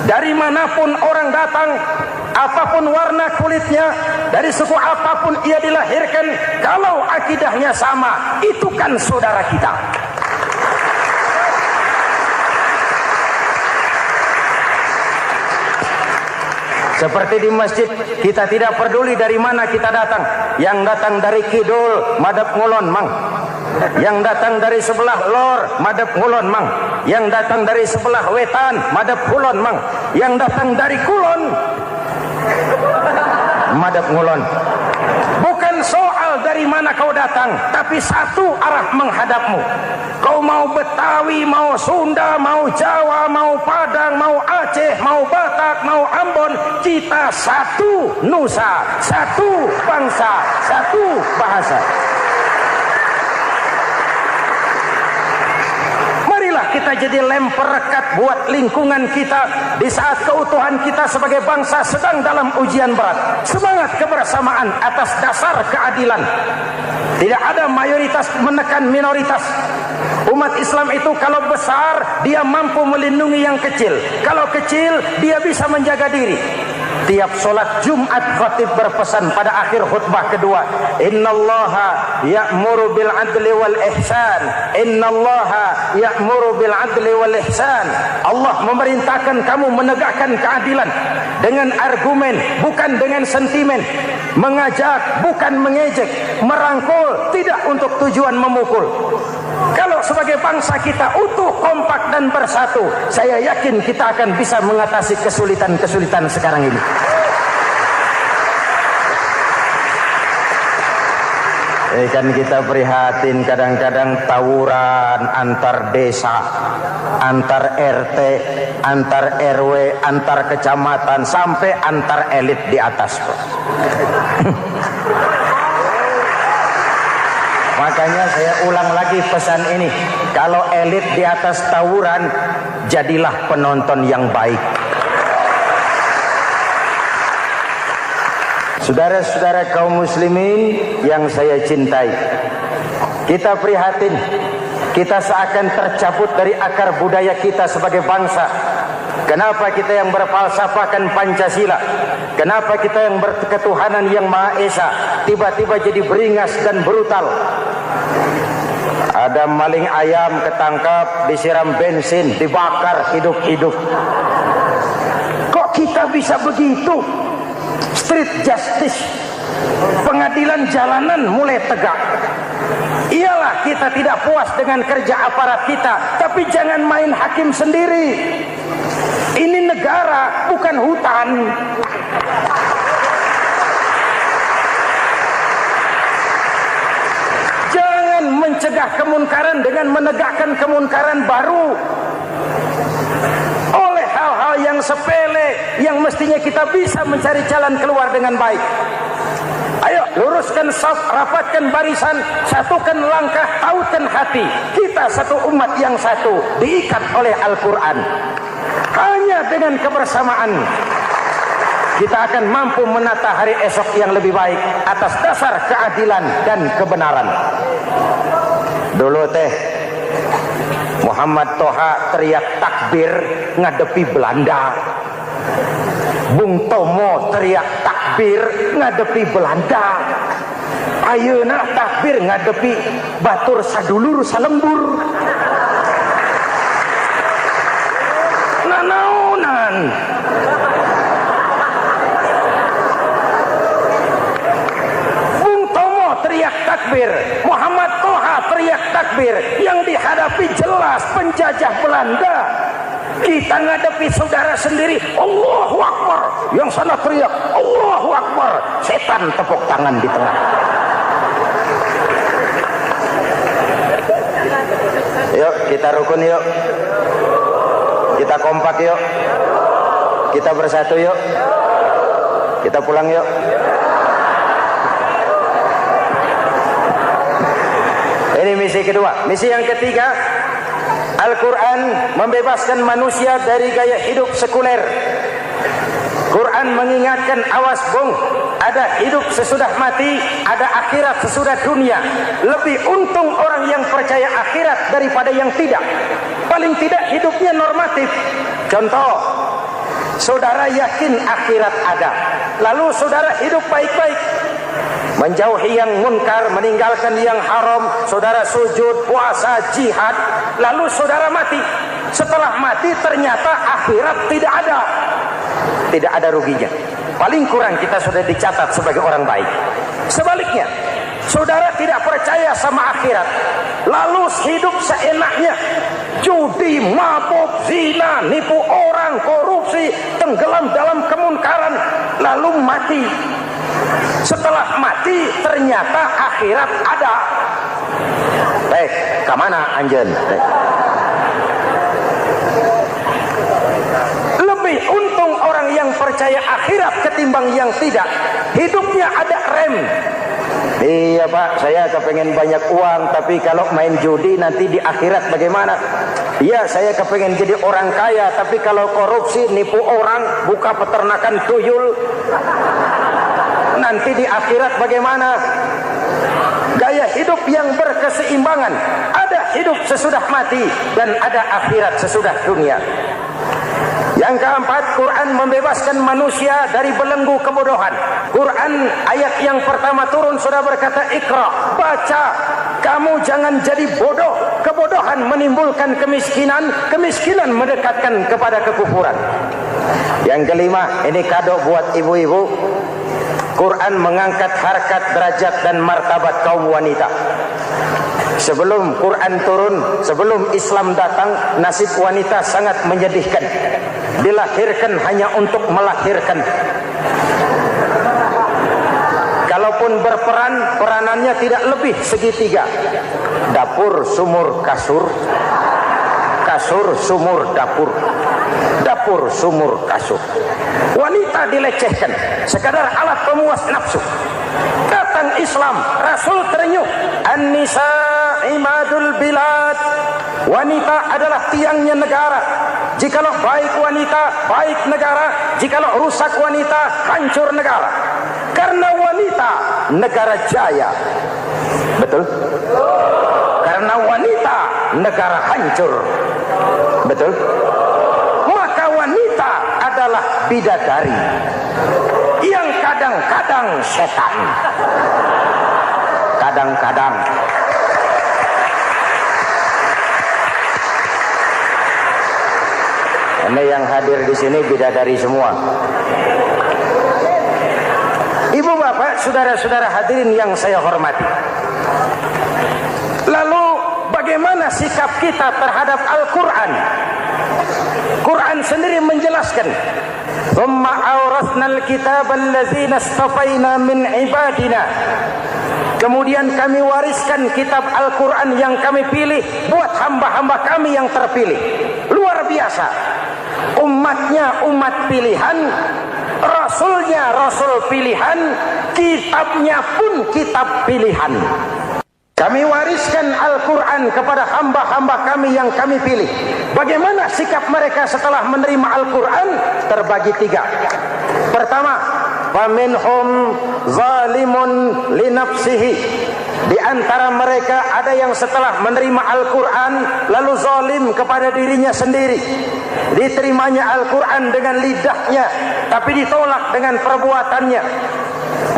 Dari manapun orang datang, apapun warna kulitnya, dari suku apapun ia dilahirkan, kalau akidahnya sama, itu kan saudara kita. Seperti di masjid, kita tidak peduli dari mana kita datang. Yang datang dari kidul, madhab ngulon mang. Yang datang dari sebelah lor, madhab ngulon mang. Yang datang dari sebelah wetan, madhab kulon mang. Yang datang dari kulon, madhab ngulon. Bukan soal dari mana kau datang, tapi satu arah menghadapmu. Kau mau Betawi, mau Sunda, mau Jawa, mau Padang, mau Aceh, mau Batak, mau Ambon, kita satu nusa, satu bangsa, satu bahasa. Marilah kita jadi lem perekat buat lingkungan kita di saat keutuhan kita sebagai bangsa sedang dalam ujian berat. Semangat kebersamaan atas dasar keadilan. Tidak ada mayoritas menekan minoritas. Umat Islam itu kalau besar, dia mampu melindungi yang kecil. Kalau kecil, dia bisa menjaga diri. Tiap solat Jumat khatib berpesan pada akhir khutbah kedua, Innallaha ya'muru bil adli wal ihsan. Innallaha ya'muru bil adli wal ihsan. Allah memerintahkan kamu menegakkan keadilan dengan argumen, bukan dengan sentimen. Mengajak, bukan mengejek. Merangkul, tidak untuk tujuan memukul. Kalau sebagai bangsa kita utuh, kompak dan bersatu, saya yakin kita akan bisa mengatasi kesulitan-kesulitan sekarang ini. Kan kita prihatin kadang-kadang tawuran antar desa, antar RT, antar RW, antar kecamatan, sampai antar elit di atas. Makanya saya ulang lagi pesan ini. Kalau elit di atas tawuran, jadilah penonton yang baik. Saudara-saudara kaum muslimin yang saya cintai, kita prihatin, kita seakan tercabut dari akar budaya kita sebagai bangsa. Kenapa kita yang berfalsafahkan Pancasila, kenapa kita yang berketuhanan yang Maha Esa tiba-tiba jadi beringas dan brutal? Ada maling ayam ketangkap, disiram bensin, dibakar hidup-hidup. Kok kita bisa begitu? Street justice, pengadilan jalanan mulai tegak. Iyalah kita tidak puas dengan kerja aparat kita, tapi jangan main hakim sendiri. Ini negara, bukan hutan. Jangan mencegah kemunkaran dengan menegakkan kemunkaran baru. Oleh hal-hal yang sepele, yang mestinya kita bisa mencari jalan keluar dengan baik. Ayo luruskan saf, rapatkan barisan, satukan langkah, tautkan hati. Kita satu umat yang satu, diikat oleh Al-Quran. Hanya dengan kebersamaan kita akan mampu menata hari esok yang lebih baik atas dasar keadilan dan kebenaran. Dulu Muhammad Toha teriak takbir ngadepi Belanda. Bung Tomo teriak takbir ngadepi Belanda. Ayeuna takbir ngadepi batur sadulur salembur. Nanaunan. Bung Tomo teriak takbir, Muhammad Toha teriak takbir. Yang dihadapi jelas penjajah Belanda. Kita ngadepi saudara sendiri, Allahu Akbar. Yang sana teriak, Allahu Akbar. Setan tepuk tangan di tengah. Yuk kita rukun yuk. Kita kompak yuk. Kita bersatu yuk. Kita pulang yuk. Ini misi kedua. Misi yang ketiga, Al-Quran membebaskan manusia dari gaya hidup sekuler. Quran mengingatkan, awas bung, ada hidup sesudah mati, ada akhirat sesudah dunia. Lebih untung orang yang percaya akhirat daripada yang tidak. Paling tidak hidupnya normatif. Contoh, saudara yakin akhirat ada, lalu saudara hidup baik-baik, menjauhi yang munkar, meninggalkan yang haram, saudara sujud, puasa, jihad, lalu saudara mati. Setelah mati ternyata akhirat tidak ada. Tidak ada ruginya. Paling kurang kita sudah dicatat sebagai orang baik. Sebaliknya, saudara tidak percaya sama akhirat, lalu hidup seenaknya, judi, mabuk, zina, nipu orang, korupsi, tenggelam dalam kemunkaran, lalu mati. Setelah mati ternyata akhirat ada. Baik, kemana anjen? Lebih untung orang yang percaya akhirat ketimbang yang tidak. Hidupnya ada rem. Iya pak, saya kepengen banyak uang, tapi kalau main judi nanti di akhirat bagaimana? Iya, saya kepengen jadi orang kaya, tapi kalau korupsi, nipu orang, buka peternakan tuyul, nanti di akhirat bagaimana? Gaya hidup yang berkeseimbangan. Ada hidup sesudah mati dan ada akhirat sesudah dunia. Yang keempat, Quran membebaskan manusia dari belenggu kebodohan. Quran ayat yang pertama turun sudah berkata, Iqra, baca, kamu jangan jadi bodoh. Kebodohan menimbulkan kemiskinan, kemiskinan mendekatkan kepada kekufuran. Yang kelima, ini kado buat ibu-ibu, Quran mengangkat harkat, derajat dan martabat kaum wanita. Sebelum Quran turun, sebelum Islam datang, nasib wanita sangat menyedihkan. Dilahirkan hanya untuk melahirkan. Kalaupun berperan, peranannya tidak lebih segitiga. Dapur, sumur, kasur. Kasur, sumur, dapur. Dapur, sumur, kasur. Wanita dilecehkan, sekadar alat pemuas nafsu. Datang Islam, Rasul terenyuh, An-nisa imadul bilad. Wanita adalah tiangnya negara. Jikalau baik wanita, baik negara. Jikalau rusak wanita, hancur negara. Karena wanita, negara jaya. Betul? Karena wanita, negara hancur. Betul? Maka wanita adalah bidadari yang kadang-kadang setan. Kadang-kadang. Ini yang hadir di sini bidadari semua. Ibu bapak, saudara-saudara hadirin yang saya hormati. Lalu bagaimana sikap kita terhadap Al-Quran? Quran sendiri menjelaskan, "Tsumma awrasnal kitaba allazina istafaina min ibadina." Kemudian kami wariskan kitab Al-Quran yang kami pilih buat hamba-hamba kami yang terpilih. Luar biasa. Umatnya umat pilihan, Rasulnya Rasul pilihan, kitabnya pun kitab pilihan. Kami wariskan Al-Quran kepada hamba-hamba kami yang kami pilih. Bagaimana sikap mereka setelah menerima Al-Quran? Terbagi tiga. Pertama, faminhum zalimun linafsihi. Di antara mereka ada yang setelah menerima Al-Quran lalu zalim kepada dirinya sendiri. Diterimanya Al-Quran dengan lidahnya, tapi ditolak dengan perbuatannya.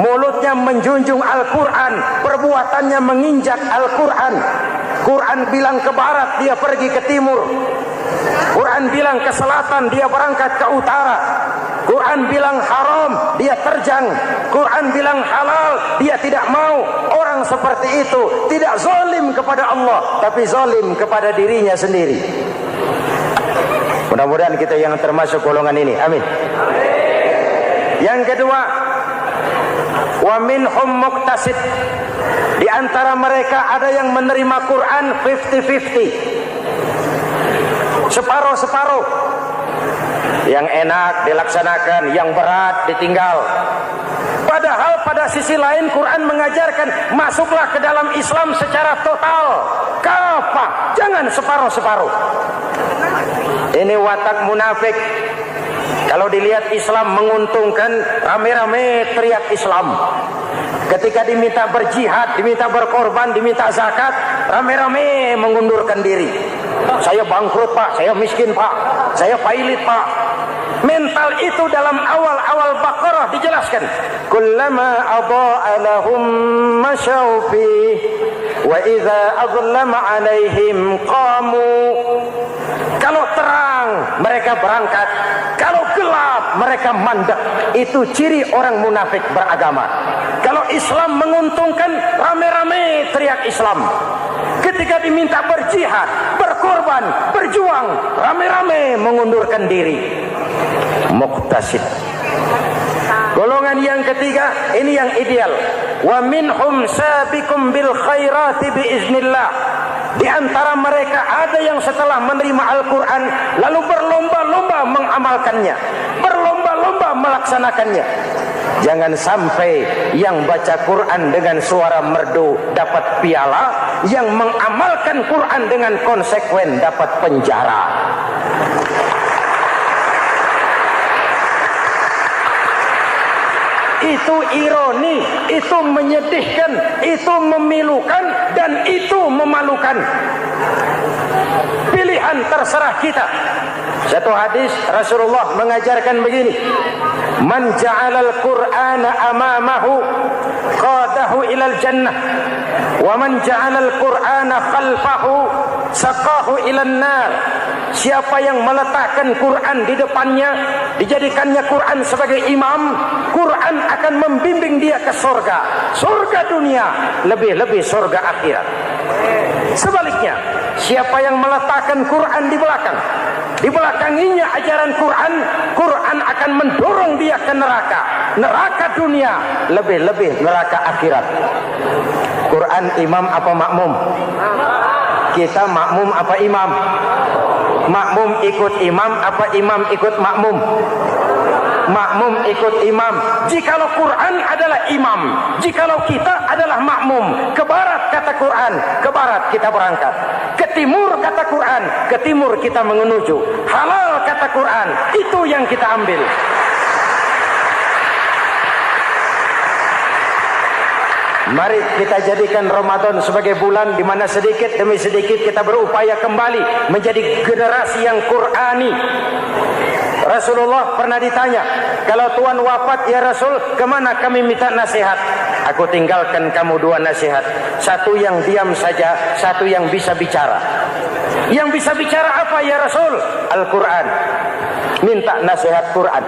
Mulutnya menjunjung Al-Quran, perbuatannya menginjak Al-Quran. Quran bilang ke barat, dia pergi ke timur. Quran bilang ke selatan, dia berangkat ke utara. Quran bilang haram, dia terjang. Quran bilang halal, dia tidak mau. Orang seperti itu tidak zalim kepada Allah, tapi zalim kepada dirinya sendiri. Mudah-mudahan kita yang termasuk golongan ini. Amin. Yang kedua, wa minhum muqtasid. Di antara mereka ada yang menerima Quran 50-50. Separuh-separuh. Yang enak dilaksanakan, yang berat ditinggal. Padahal pada sisi lain Quran mengajarkan masuklah ke dalam Islam secara total, kafah, jangan separuh-separuh. Ini watak munafik. Kalau dilihat Islam menguntungkan, rame-rame teriak Islam. Ketika diminta berjihad, diminta berkorban, diminta zakat, rame-rame mengundurkan diri. Saya bangkrut pak, saya miskin pak, saya pailit pak. Mental itu dalam awal-awal Baqarah dijelaskan. Kullama adha'a lahum masyaw fih wa idza adlama alaihim qamu. Kalau terang mereka berangkat, kalau gelap mereka mandek. Itu ciri orang munafik beragama. Kalau Islam menguntungkan, rame-rame teriak Islam. Ketika diminta berjihad, berkorban, berjuang, rame-rame mengundurkan diri. Muqtasid. Golongan yang ketiga, ini yang ideal. Wa minhum sabiqum bil khairati biiznillah. Di antara mereka ada yang setelah menerima Al-Quran lalu berlomba-lomba mengamalkannya, berlomba-lomba melaksanakannya. Jangan sampai yang baca Quran dengan suara merdu dapat piala, yang mengamalkan Quran dengan konsekuen dapat penjara. Itu ironi, itu menyedihkan, itu memilukan, dan itu memalukan. Pilihan terserah kita. Satu hadis Rasulullah mengajarkan begini: Man ja'alal Qur'ana amamahu qadahu ilal jannah, wa man ja'alal Qur'ana khalfahu saqahu ilan nar. Siapa yang meletakkan Quran di depannya, dijadikannya Quran sebagai imam, Quran akan membimbing dia ke surga. Surga dunia, lebih-lebih surga akhirat. Sebaliknya, siapa yang meletakkan Quran di belakang, dibelakanginya ajaran Quran, Quran akan mendorong dia ke neraka. Neraka dunia, lebih-lebih neraka akhirat. Quran imam apa makmum? Kita makmum apa imam? Makmum ikut imam apa imam ikut makmum? Makmum ikut imam. Jikalau Quran adalah imam, jikalau kita adalah makmum. Ke barat kata Quran, ke barat kita berangkat. Ke timur kata Quran, ke timur kita menuju. Halal kata Quran, itu yang kita ambil. Mari kita jadikan Ramadan sebagai bulan di mana sedikit demi sedikit kita berupaya kembali menjadi generasi yang Qur'ani. Rasulullah pernah ditanya, kalau Tuhan wafat ya Rasul, kemana kami minta nasihat? Aku tinggalkan kamu dua nasihat. Satu yang diam saja, satu yang bisa bicara. Yang bisa bicara apa ya Rasul? Al-Quran. Minta nasihat Quran.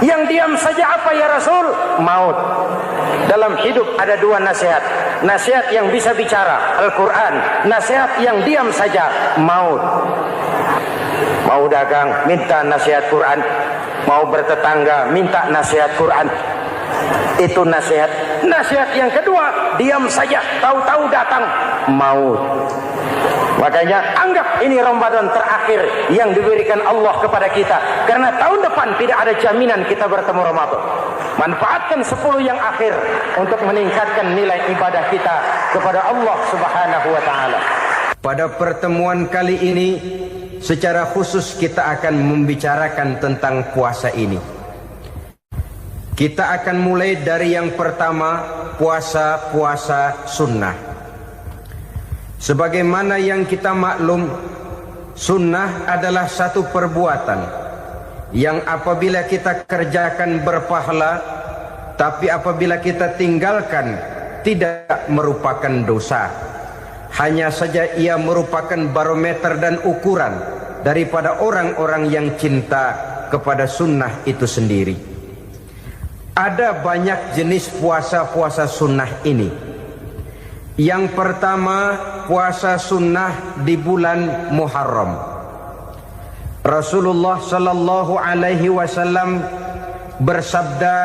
Yang diam saja apa ya Rasul? Maut. Dalam hidup ada dua nasihat. Nasihat yang bisa bicara, Al-Quran. Nasihat yang diam saja, maut. Mau dagang, minta nasihat Quran. Mau bertetangga, minta nasihat Quran. Itu nasihat. Nasihat yang kedua, diam saja, tahu-tahu datang maut. Makanya anggap ini Ramadan terakhir yang diberikan Allah kepada kita. Karena tahun depan tidak ada jaminan kita bertemu Ramadan. Manfaatkan 10 yang akhir untuk meningkatkan nilai ibadah kita kepada Allah Subhanahu wa ta'ala. Pada pertemuan kali ini, secara khusus kita akan membicarakan tentang puasa ini. Kita akan mulai dari yang pertama, puasa sunnah. Sebagaimana yang kita maklum, sunnah adalah satu perbuatan yang apabila kita kerjakan berpahala, tapi apabila kita tinggalkan tidak merupakan dosa. Hanya saja ia merupakan barometer dan ukuran daripada orang-orang yang cinta kepada sunnah itu sendiri. Ada banyak jenis puasa-puasa sunnah ini. Yang pertama, puasa sunnah di bulan Muharram. Rasulullah sallallahu alaihi wasallam bersabda,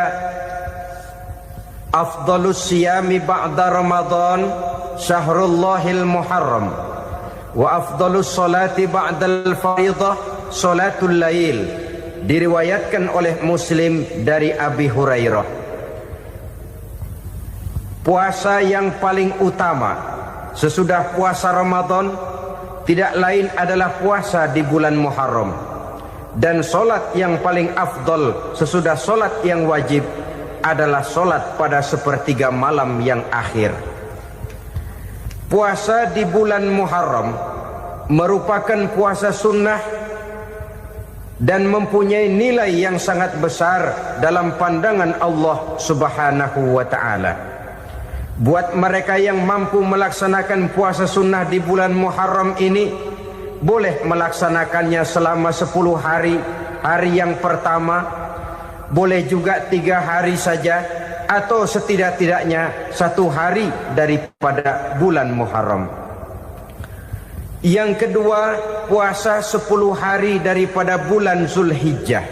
"Afdhalus siyami ba'da Ramadan syahrullahil Muharram, wa afdhalus salati ba'dal fardhah salatul lail." Diriwayatkan oleh Muslim dari Abi Hurairah. puasa yang paling utama sesudah puasa Ramadan tidak lain adalah puasa di bulan Muharram, dan solat yang paling afdol sesudah solat yang wajib adalah solat pada sepertiga malam yang akhir. Puasa di bulan Muharram merupakan puasa sunnah dan mempunyai nilai yang sangat besar dalam pandangan Allah Subhanahu wa ta'ala. Buat mereka yang mampu melaksanakan puasa sunnah di bulan Muharram ini, boleh melaksanakannya selama 10 hari. Hari yang pertama boleh juga 3 hari saja, atau setidak-tidaknya 1 hari daripada bulan Muharram. Yang kedua, puasa 10 hari daripada bulan Zulhijjah.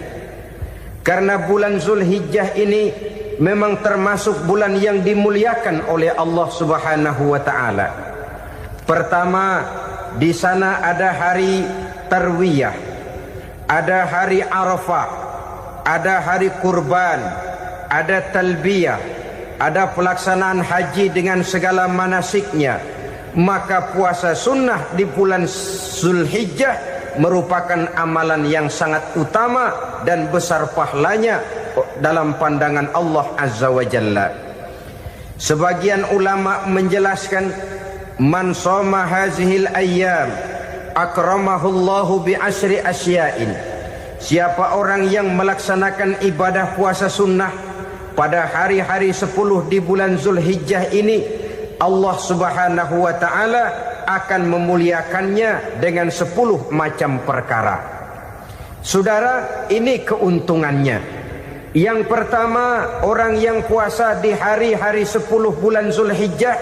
Karena bulan Zulhijjah ini memang termasuk bulan yang dimuliakan oleh Allah Subhanahu wa ta'ala. Pertama, di sana ada hari Tarwiyah, ada hari Arafah, ada hari kurban, ada talbiyah, ada pelaksanaan haji dengan segala manasiknya. Maka puasa sunnah di bulan Zulhijjah merupakan amalan yang sangat utama dan besar pahalanya dalam pandangan Allah Azza wa Jalla. Sebagian ulama menjelaskan, man shoma hazihil ayyam akramahullahu bi asyri asya'in. Siapa orang yang melaksanakan ibadah puasa sunnah pada hari-hari 10 di bulan Zulhijjah ini, Allah Subhanahu wa ta'ala akan memuliakannya dengan 10 macam perkara. Saudara, ini keuntungannya. Yang pertama, orang yang puasa di hari-hari 10 bulan Zulhijjah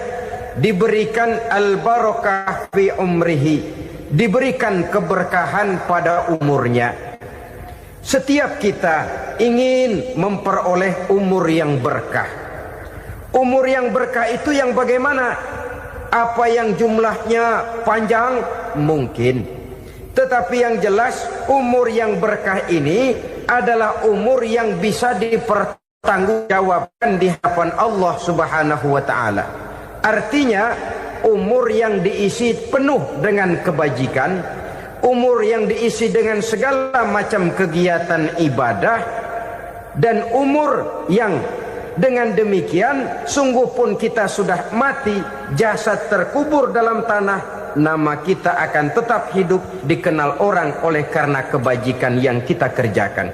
diberikan al-barakah fi umrihi, diberikan keberkahan pada umurnya. Setiap kita ingin memperoleh umur yang berkah. Umur yang berkah itu yang bagaimana? Apa yang jumlahnya panjang? Mungkin. Tetapi yang jelas, umur yang berkah ini adalah umur yang bisa dipertanggungjawabkan di hadapan Allah Subhanahu wa ta'ala. Artinya, umur yang diisi penuh dengan kebajikan, umur yang diisi dengan segala macam kegiatan ibadah, dan umur yang dengan demikian sungguh pun kita sudah mati, jasad terkubur dalam tanah, nama kita akan tetap hidup, dikenal orang oleh karena kebajikan yang kita kerjakan.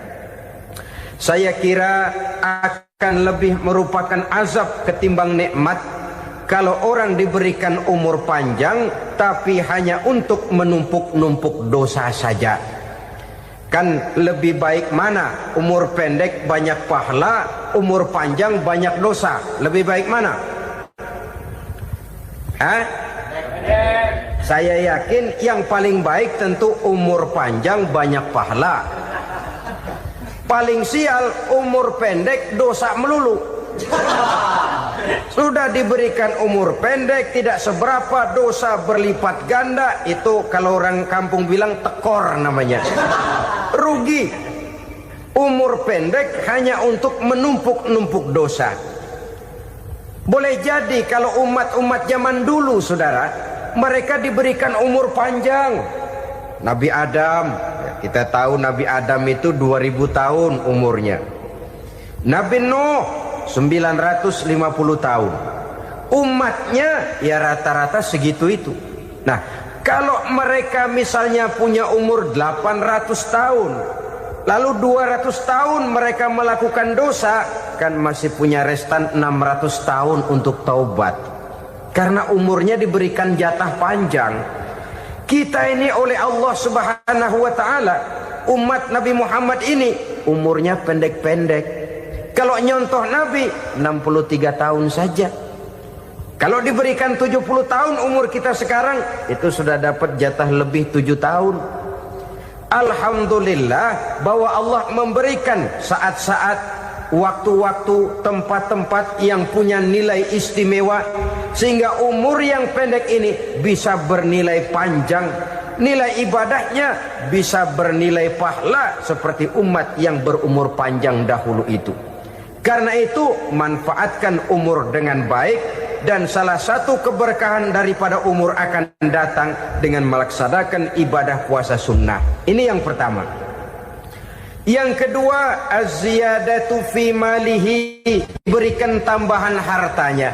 Saya kira akan lebih merupakan azab ketimbang nikmat kalau orang diberikan umur panjang tapi hanya untuk menumpuk-numpuk dosa saja. Kan lebih baik mana? Umur pendek banyak pahala, umur panjang banyak dosa. Lebih baik mana? Saya yakin yang paling baik tentu umur panjang banyak pahala. Paling sial umur pendek dosa melulu. Sudah diberikan umur pendek tidak seberapa, dosa berlipat ganda. Itu kalau orang kampung bilang tekor namanya. Rugi. Umur pendek hanya untuk menumpuk-numpuk dosa. Boleh jadi kalau umat-umat zaman dulu, saudara, mereka diberikan umur panjang. Nabi Adam, kita tahu Nabi Adam itu 2000 tahun umurnya. Nabi Nuh 950 tahun. Umatnya ya rata-rata segitu itu. Nah, kalau mereka misalnya punya umur 800 tahun, lalu 200 tahun mereka melakukan dosa, kan masih punya restan 600 tahun untuk taubat. Karena umurnya diberikan jatah panjang. Kita ini oleh Allah Subhanahu wa ta'ala, umat Nabi Muhammad ini umurnya pendek-pendek. Kalau nyontoh Nabi 63 tahun saja. Kalau diberikan 70 tahun umur kita sekarang, itu sudah dapat jatah lebih 7 tahun. Alhamdulillah bahwa Allah memberikan saat-saat, waktu-waktu, tempat-tempat yang punya nilai istimewa, sehingga umur yang pendek ini bisa bernilai panjang, nilai ibadahnya bisa bernilai pahala seperti umat yang berumur panjang dahulu itu. Karena itu manfaatkan umur dengan baik, dan salah satu keberkahan daripada umur akan datang dengan melaksanakan ibadah puasa sunnah. Ini yang pertama. Yang kedua, az-ziyadatu fi malihi, berikan tambahan hartanya,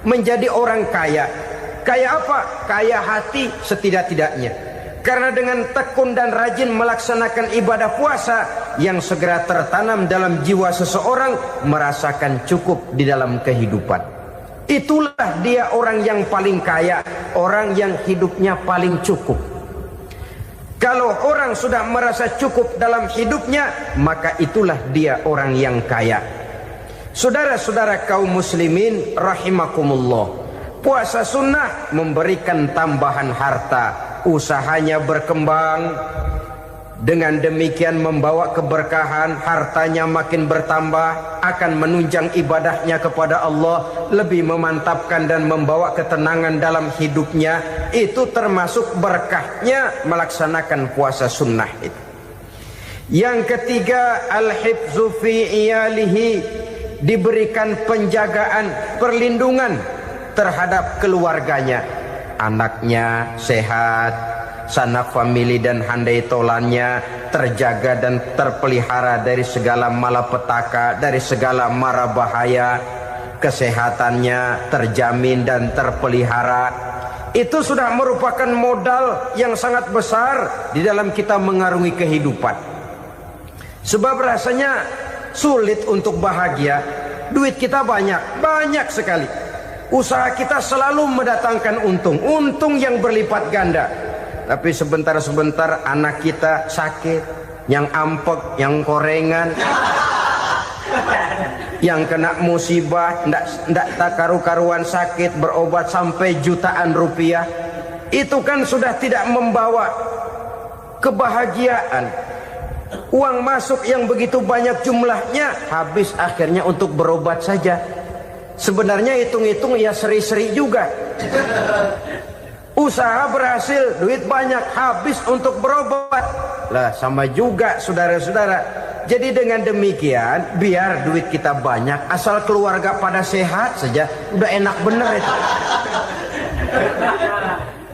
menjadi orang kaya. Kaya apa? Kaya hati setidak-tidaknya. Karena dengan tekun dan rajin melaksanakan ibadah puasa, yang segera tertanam dalam jiwa seseorang merasakan cukup di dalam kehidupan. Itulah dia orang yang paling kaya, orang yang hidupnya paling cukup. Kalau orang sudah merasa cukup dalam hidupnya, maka itulah dia orang yang kaya. Saudara-saudara kaum muslimin rahimakumullah, puasa sunnah memberikan tambahan harta, usahanya berkembang, dengan demikian membawa keberkahan, hartanya makin bertambah, akan menunjang ibadahnya kepada Allah, lebih memantapkan dan membawa ketenangan dalam hidupnya. Itu termasuk berkahnya melaksanakan puasa sunnah itu. Yang ketiga, al-hifzu fi iyalihi, diberikan penjagaan, perlindungan terhadap keluarganya, anaknya sehat, sanak famili dan handai tolannya terjaga dan terpelihara dari segala malapetaka, dari segala mara bahaya, kesehatannya terjamin dan terpelihara. Itu sudah merupakan modal yang sangat besar di dalam kita mengarungi kehidupan. Sebab rasanya sulit untuk bahagia, duit kita banyak sekali, usaha kita selalu mendatangkan untung yang berlipat ganda. Tapi sebentar-sebentar anak kita sakit, yang ampek, yang korengan, yang kena musibah, ndak tak karu-karuan sakit, berobat sampai jutaan rupiah. Itu kan sudah tidak membawa kebahagiaan. Uang masuk yang begitu banyak jumlahnya, habis akhirnya untuk berobat saja. Sebenarnya hitung-hitung ya seri-seri juga. Usaha berhasil, duit banyak, habis untuk berobat. Lah sama juga saudara-saudara. Jadi dengan demikian, biar duit kita banyak, asal keluarga pada sehat saja, udah enak bener itu.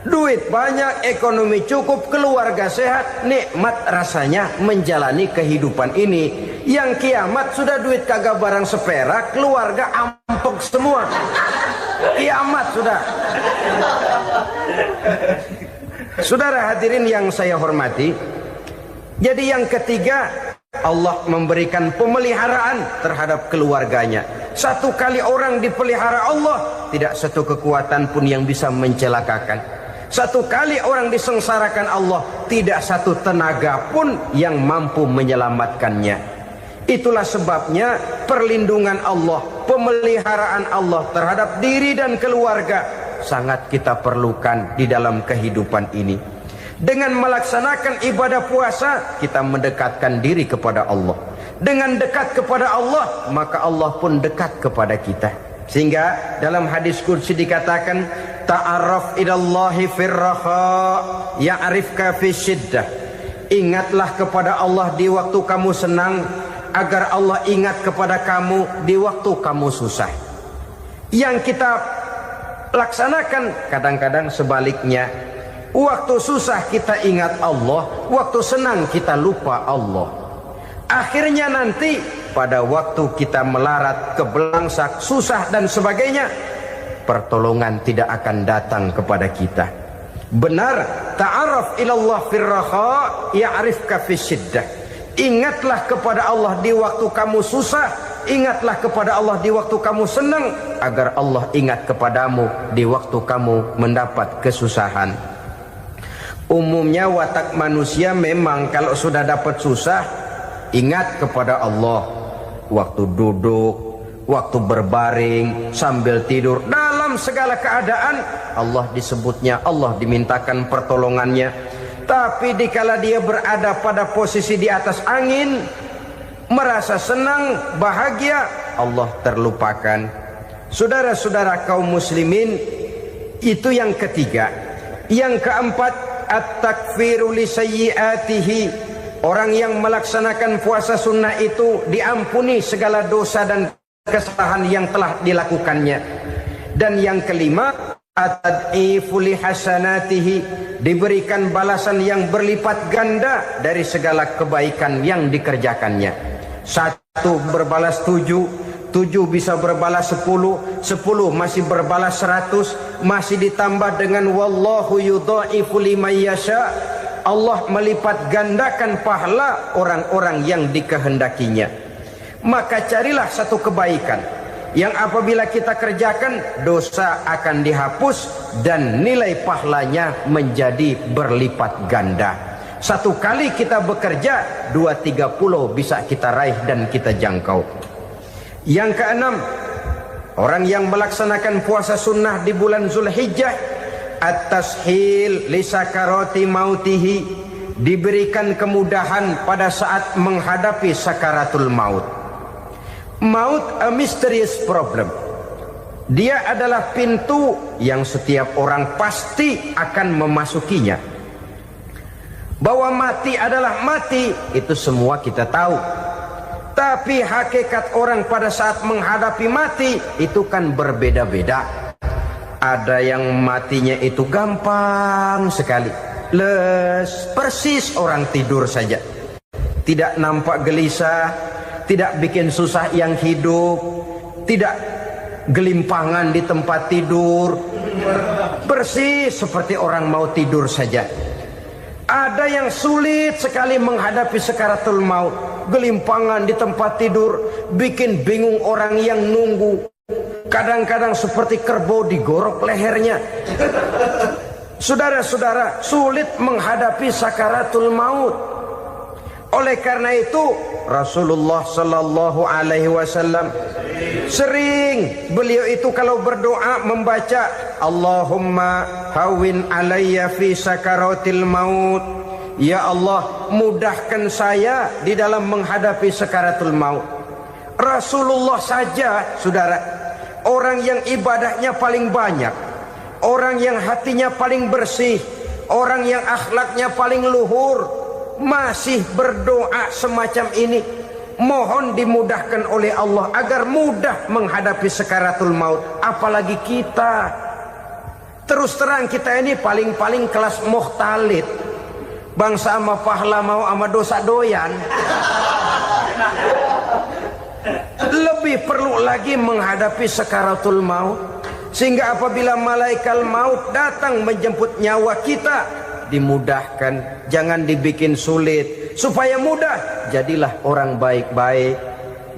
Duit banyak, ekonomi cukup, keluarga sehat, nikmat rasanya menjalani kehidupan ini. Yang kiamat sudah duit kagak barang seperak, keluarga ampek semua. Kiamat sudah. Saudara hadirin yang saya hormati, jadi yang ketiga, Allah memberikan pemeliharaan terhadap keluarganya. Satu kali orang dipelihara Allah, tidak satu kekuatan pun yang bisa mencelakakan. Satu kali orang disengsarakan Allah, tidak satu tenaga pun yang mampu menyelamatkannya. Itulah sebabnya perlindungan Allah, pemeliharaan Allah terhadap diri dan keluarga sangat kita perlukan di dalam kehidupan ini. Dengan melaksanakan ibadah puasa, kita mendekatkan diri kepada Allah. Dengan dekat kepada Allah, maka Allah pun dekat kepada kita. Sehingga dalam hadis qudsi dikatakan, ta'arraf ilallahi firraha ya'rifka fi syiddah. Ingatlah kepada Allah di waktu kamu senang, agar Allah ingat kepada kamu di waktu kamu susah. Yang kita laksanakan kadang-kadang sebaliknya. Waktu susah kita ingat Allah, waktu senang kita lupa Allah. Akhirnya nanti pada waktu kita melarat, kebelangsak, susah dan sebagainya, pertolongan tidak akan datang kepada kita. Benar, ta'arraf ilallah firraha ya'rifka fi syiddah. Ingatlah kepada Allah di waktu kamu susah, ingatlah kepada Allah di waktu kamu senang, agar Allah ingat kepadamu di waktu kamu mendapat kesusahan. Umumnya watak manusia memang kalau sudah dapat susah, ingat kepada Allah. Waktu duduk, waktu berbaring, sambil tidur, dalam segala keadaan Allah disebutnya, Allah dimintakan pertolongannya. Tapi dikala dia berada pada posisi di atas angin, merasa senang, bahagia, Allah terlupakan. Saudara-saudara kaum muslimin, itu yang ketiga. Yang keempat, at-takfiru li sayyiatihi, orang yang melaksanakan puasa sunnah itu diampuni segala dosa dan kesalahan yang telah dilakukannya. Dan yang kelima, at-tad'ifu li hasanatihi, diberikan balasan yang berlipat ganda dari segala kebaikan yang dikerjakannya. 1 berbalas 7, 7 bisa berbalas 10, 10 masih berbalas 100, masih ditambah dengan wallahu yudha'ifu liman yasha. Allah melipat gandakan pahala orang-orang yang dikehendakinya. Maka carilah satu kebaikan yang apabila kita kerjakan, dosa akan dihapus dan nilai pahalanya menjadi berlipat ganda. 1 kali kita bekerja, 2-3 bisa kita raih dan kita jangkau. Yang keenam, orang yang melaksanakan puasa sunnah di bulan Zulhijjah, at-tashil li sakarati mautihi, diberikan kemudahan pada saat menghadapi sakaratul maut. Maut a mysterious problem. Dia adalah pintu yang setiap orang pasti akan memasukinya. Bahwa mati adalah mati, itu semua kita tahu. Tapi hakikat orang pada saat menghadapi mati itu kan berbeda-beda. Ada yang matinya itu gampang sekali, persis orang tidur saja, tidak nampak gelisah, tidak bikin susah yang hidup, tidak gelimpangan di tempat tidur, persis seperti orang mau tidur saja. Ada yang sulit sekali menghadapi sakaratul maut, gelimpangan di tempat tidur, bikin bingung orang yang nunggu. Kadang-kadang seperti kerbau digorok lehernya. Saudara-saudara, sulit menghadapi sakaratul maut. Oleh karena itu Rasulullah sallallahu alaihi wasallam sering beliau itu kalau berdoa membaca Allahumma hawin alayya fi sakaratil maut. Ya Allah, mudahkan saya di dalam menghadapi sakaratul maut. Rasulullah saja, saudara, orang yang ibadahnya paling banyak, orang yang hatinya paling bersih, orang yang akhlaknya paling luhur, masih berdoa semacam ini. Mohon dimudahkan oleh Allah agar mudah menghadapi sakaratul maut. Apalagi kita, terus terang kita ini paling-paling kelas muhtalid, bangsa sama pahala mau sama dosa doyan. Lebih perlu lagi menghadapi sakaratul maut, sehingga apabila malaikat maut datang menjemput nyawa kita, dimudahkan, jangan dibikin sulit, supaya mudah. Jadilah orang baik-baik.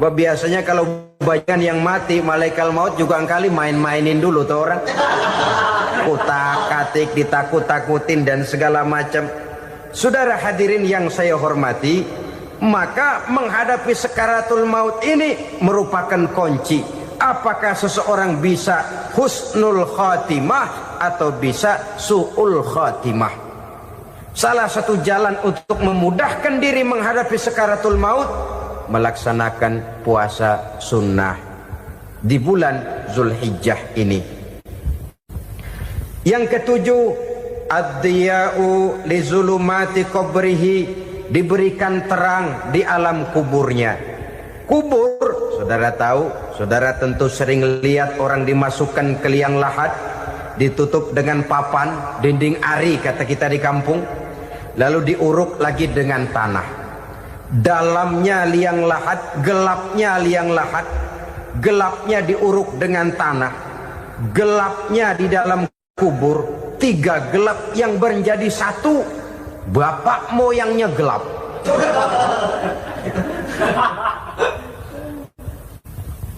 Biasanya kalau banyak yang mati, malaikat maut juga kali main-mainin dulu tuh orang, kutak-katik, ditakut-takutin dan segala macam. Saudara hadirin yang saya hormati, maka menghadapi sakaratul maut ini merupakan kunci. Apakah seseorang bisa husnul khatimah atau bisa su'ul khatimah? Salah satu jalan untuk memudahkan diri menghadapi sakaratul maut, melaksanakan puasa sunnah di bulan Zulhijjah ini. Yang ketujuh, ad-diya'u li zulumati qabrihi, diberikan terang di alam kuburnya. Kubur, saudara tahu, saudara tentu sering lihat orang dimasukkan ke liang lahat, ditutup dengan papan, dinding ari kata kita di kampung, lalu diuruk lagi dengan tanah. Dalamnya liang lahat, gelapnya liang lahat, gelapnya diuruk dengan tanah, gelapnya di dalam kubur, 3 gelap yang menjadi satu. Bapak moyangnya gelap.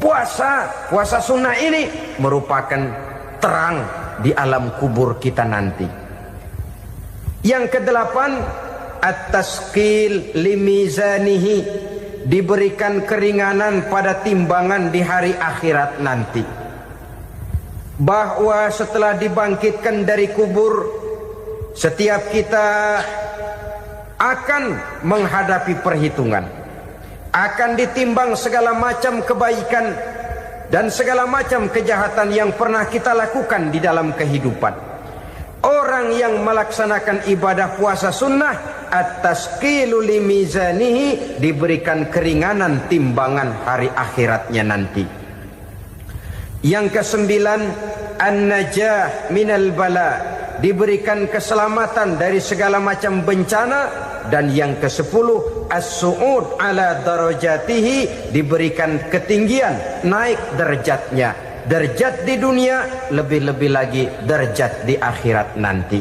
Puasa sunnah ini merupakan terang di alam kubur kita nanti. Yang kedelapan, at-tasqil limizanihi, diberikan keringanan pada timbangan di hari akhirat nanti. Bahwa setelah dibangkitkan dari kubur, setiap kita akan menghadapi perhitungan, akan ditimbang segala macam kebaikan dan segala macam kejahatan yang pernah kita lakukan di dalam kehidupan. Orang yang melaksanakan ibadah puasa sunnah at-tasqilu li mizanihi, diberikan keringanan timbangan hari akhiratnya nanti. Yang kesembilan, an-najah minal bala, diberikan keselamatan dari segala macam bencana. Dan yang ke-10, as-su'ud ala darajatihi, diberikan ketinggian, naik derajatnya, derajat di dunia, lebih-lebih lagi derajat di akhirat nanti.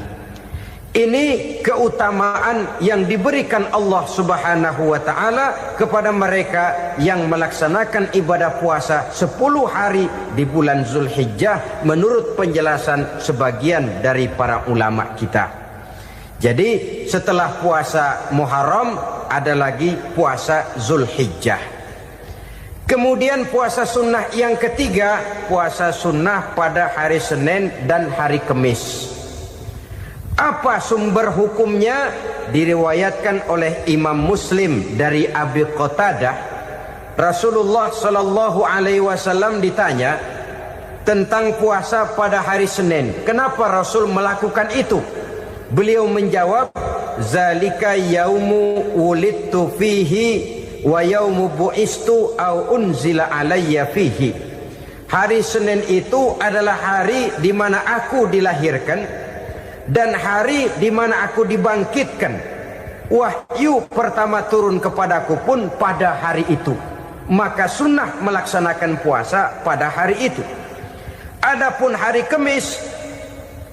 Ini keutamaan yang diberikan Allah Subhanahu wa ta'ala kepada mereka yang melaksanakan ibadah puasa 10 hari di bulan Zulhijjah menurut penjelasan sebagian dari para ulama kita. Jadi setelah puasa Muharram ada lagi puasa Zulhijjah. Kemudian puasa sunnah yang ketiga, puasa sunnah pada hari Senin dan hari Kamis. Apa sumber hukumnya? Diriwayatkan oleh Imam Muslim dari Abi Qatadah, Rasulullah sallallahu alaihi wasallam ditanya tentang puasa pada hari Senin. Kenapa Rasul melakukan itu? Beliau menjawab, zalika yaumu wulidtu fihi wa yaumu bu'istu au unzila alayya fihi. Hari Senin itu adalah hari di mana aku dilahirkan dan hari di mana aku dibangkitkan. Wahyu pertama turun kepadaku pun pada hari itu. Maka sunnah melaksanakan puasa pada hari itu. Adapun hari Kamis,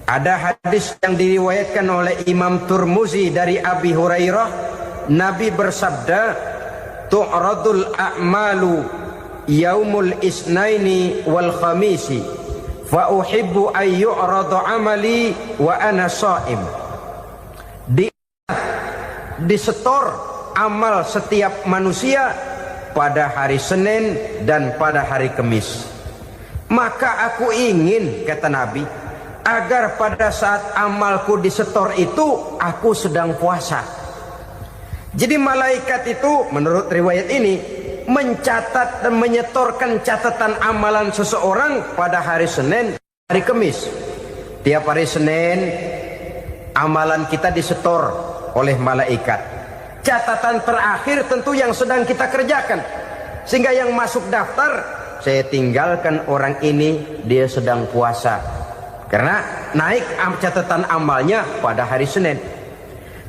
ada hadis yang diriwayatkan oleh Imam Turmuzi dari Abi Hurairah, Nabi bersabda, tu'radul a'malu yaumul isnaini wal khamisi fa uhibbu ay yu'rada amali wa ana sha'im. Disetor amal setiap manusia pada hari Senin dan pada hari Kamis. Maka aku ingin, kata Nabi, agar pada saat amalku disetor itu aku sedang puasa. Jadi malaikat itu menurut riwayat ini mencatat dan menyetorkan catatan amalan seseorang pada hari Senin, hari Kamis. Tiap hari Senin amalan kita disetor oleh malaikat. Catatan terakhir tentu yang sedang kita kerjakan, sehingga yang masuk daftar, saya tinggalkan orang ini, dia sedang puasa. Karena naik catatan amalnya pada hari Senin.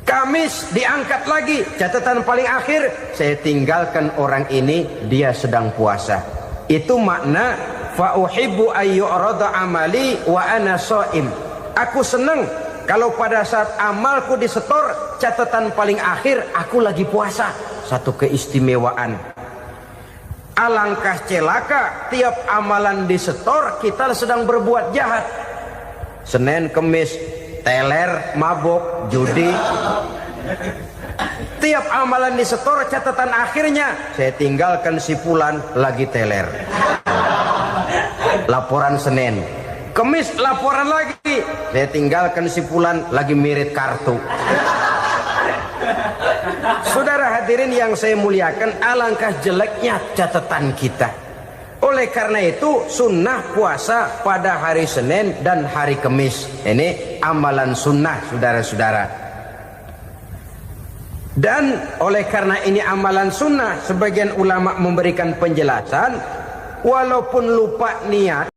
Kamis diangkat lagi, catatan paling akhir, saya tinggalkan orang ini, dia sedang puasa. Itu makna fa uhibbu ay yu'rada amali wa ana sha'im. Aku senang kalau pada saat amalku disetor, catatan paling akhir aku lagi puasa. Satu keistimewaan. Alangkah celaka tiap amalan disetor kita sedang berbuat jahat. Senin, Kamis, teler, mabok, judi. Tiap amalan disetor, catatan akhirnya saya tinggalkan si fulan lagi teler. Laporan Senin. Kamis laporan lagi, saya tinggalkan si fulan lagi mirit kartu. Saudara hadirin yang saya muliakan, alangkah jeleknya catatan kita. Oleh karena itu sunnah puasa pada hari Senin dan hari Kamis. Ini amalan sunnah, saudara-saudara. Dan oleh karena ini amalan sunnah, sebagian ulama memberikan penjelasan, walaupun lupa niat,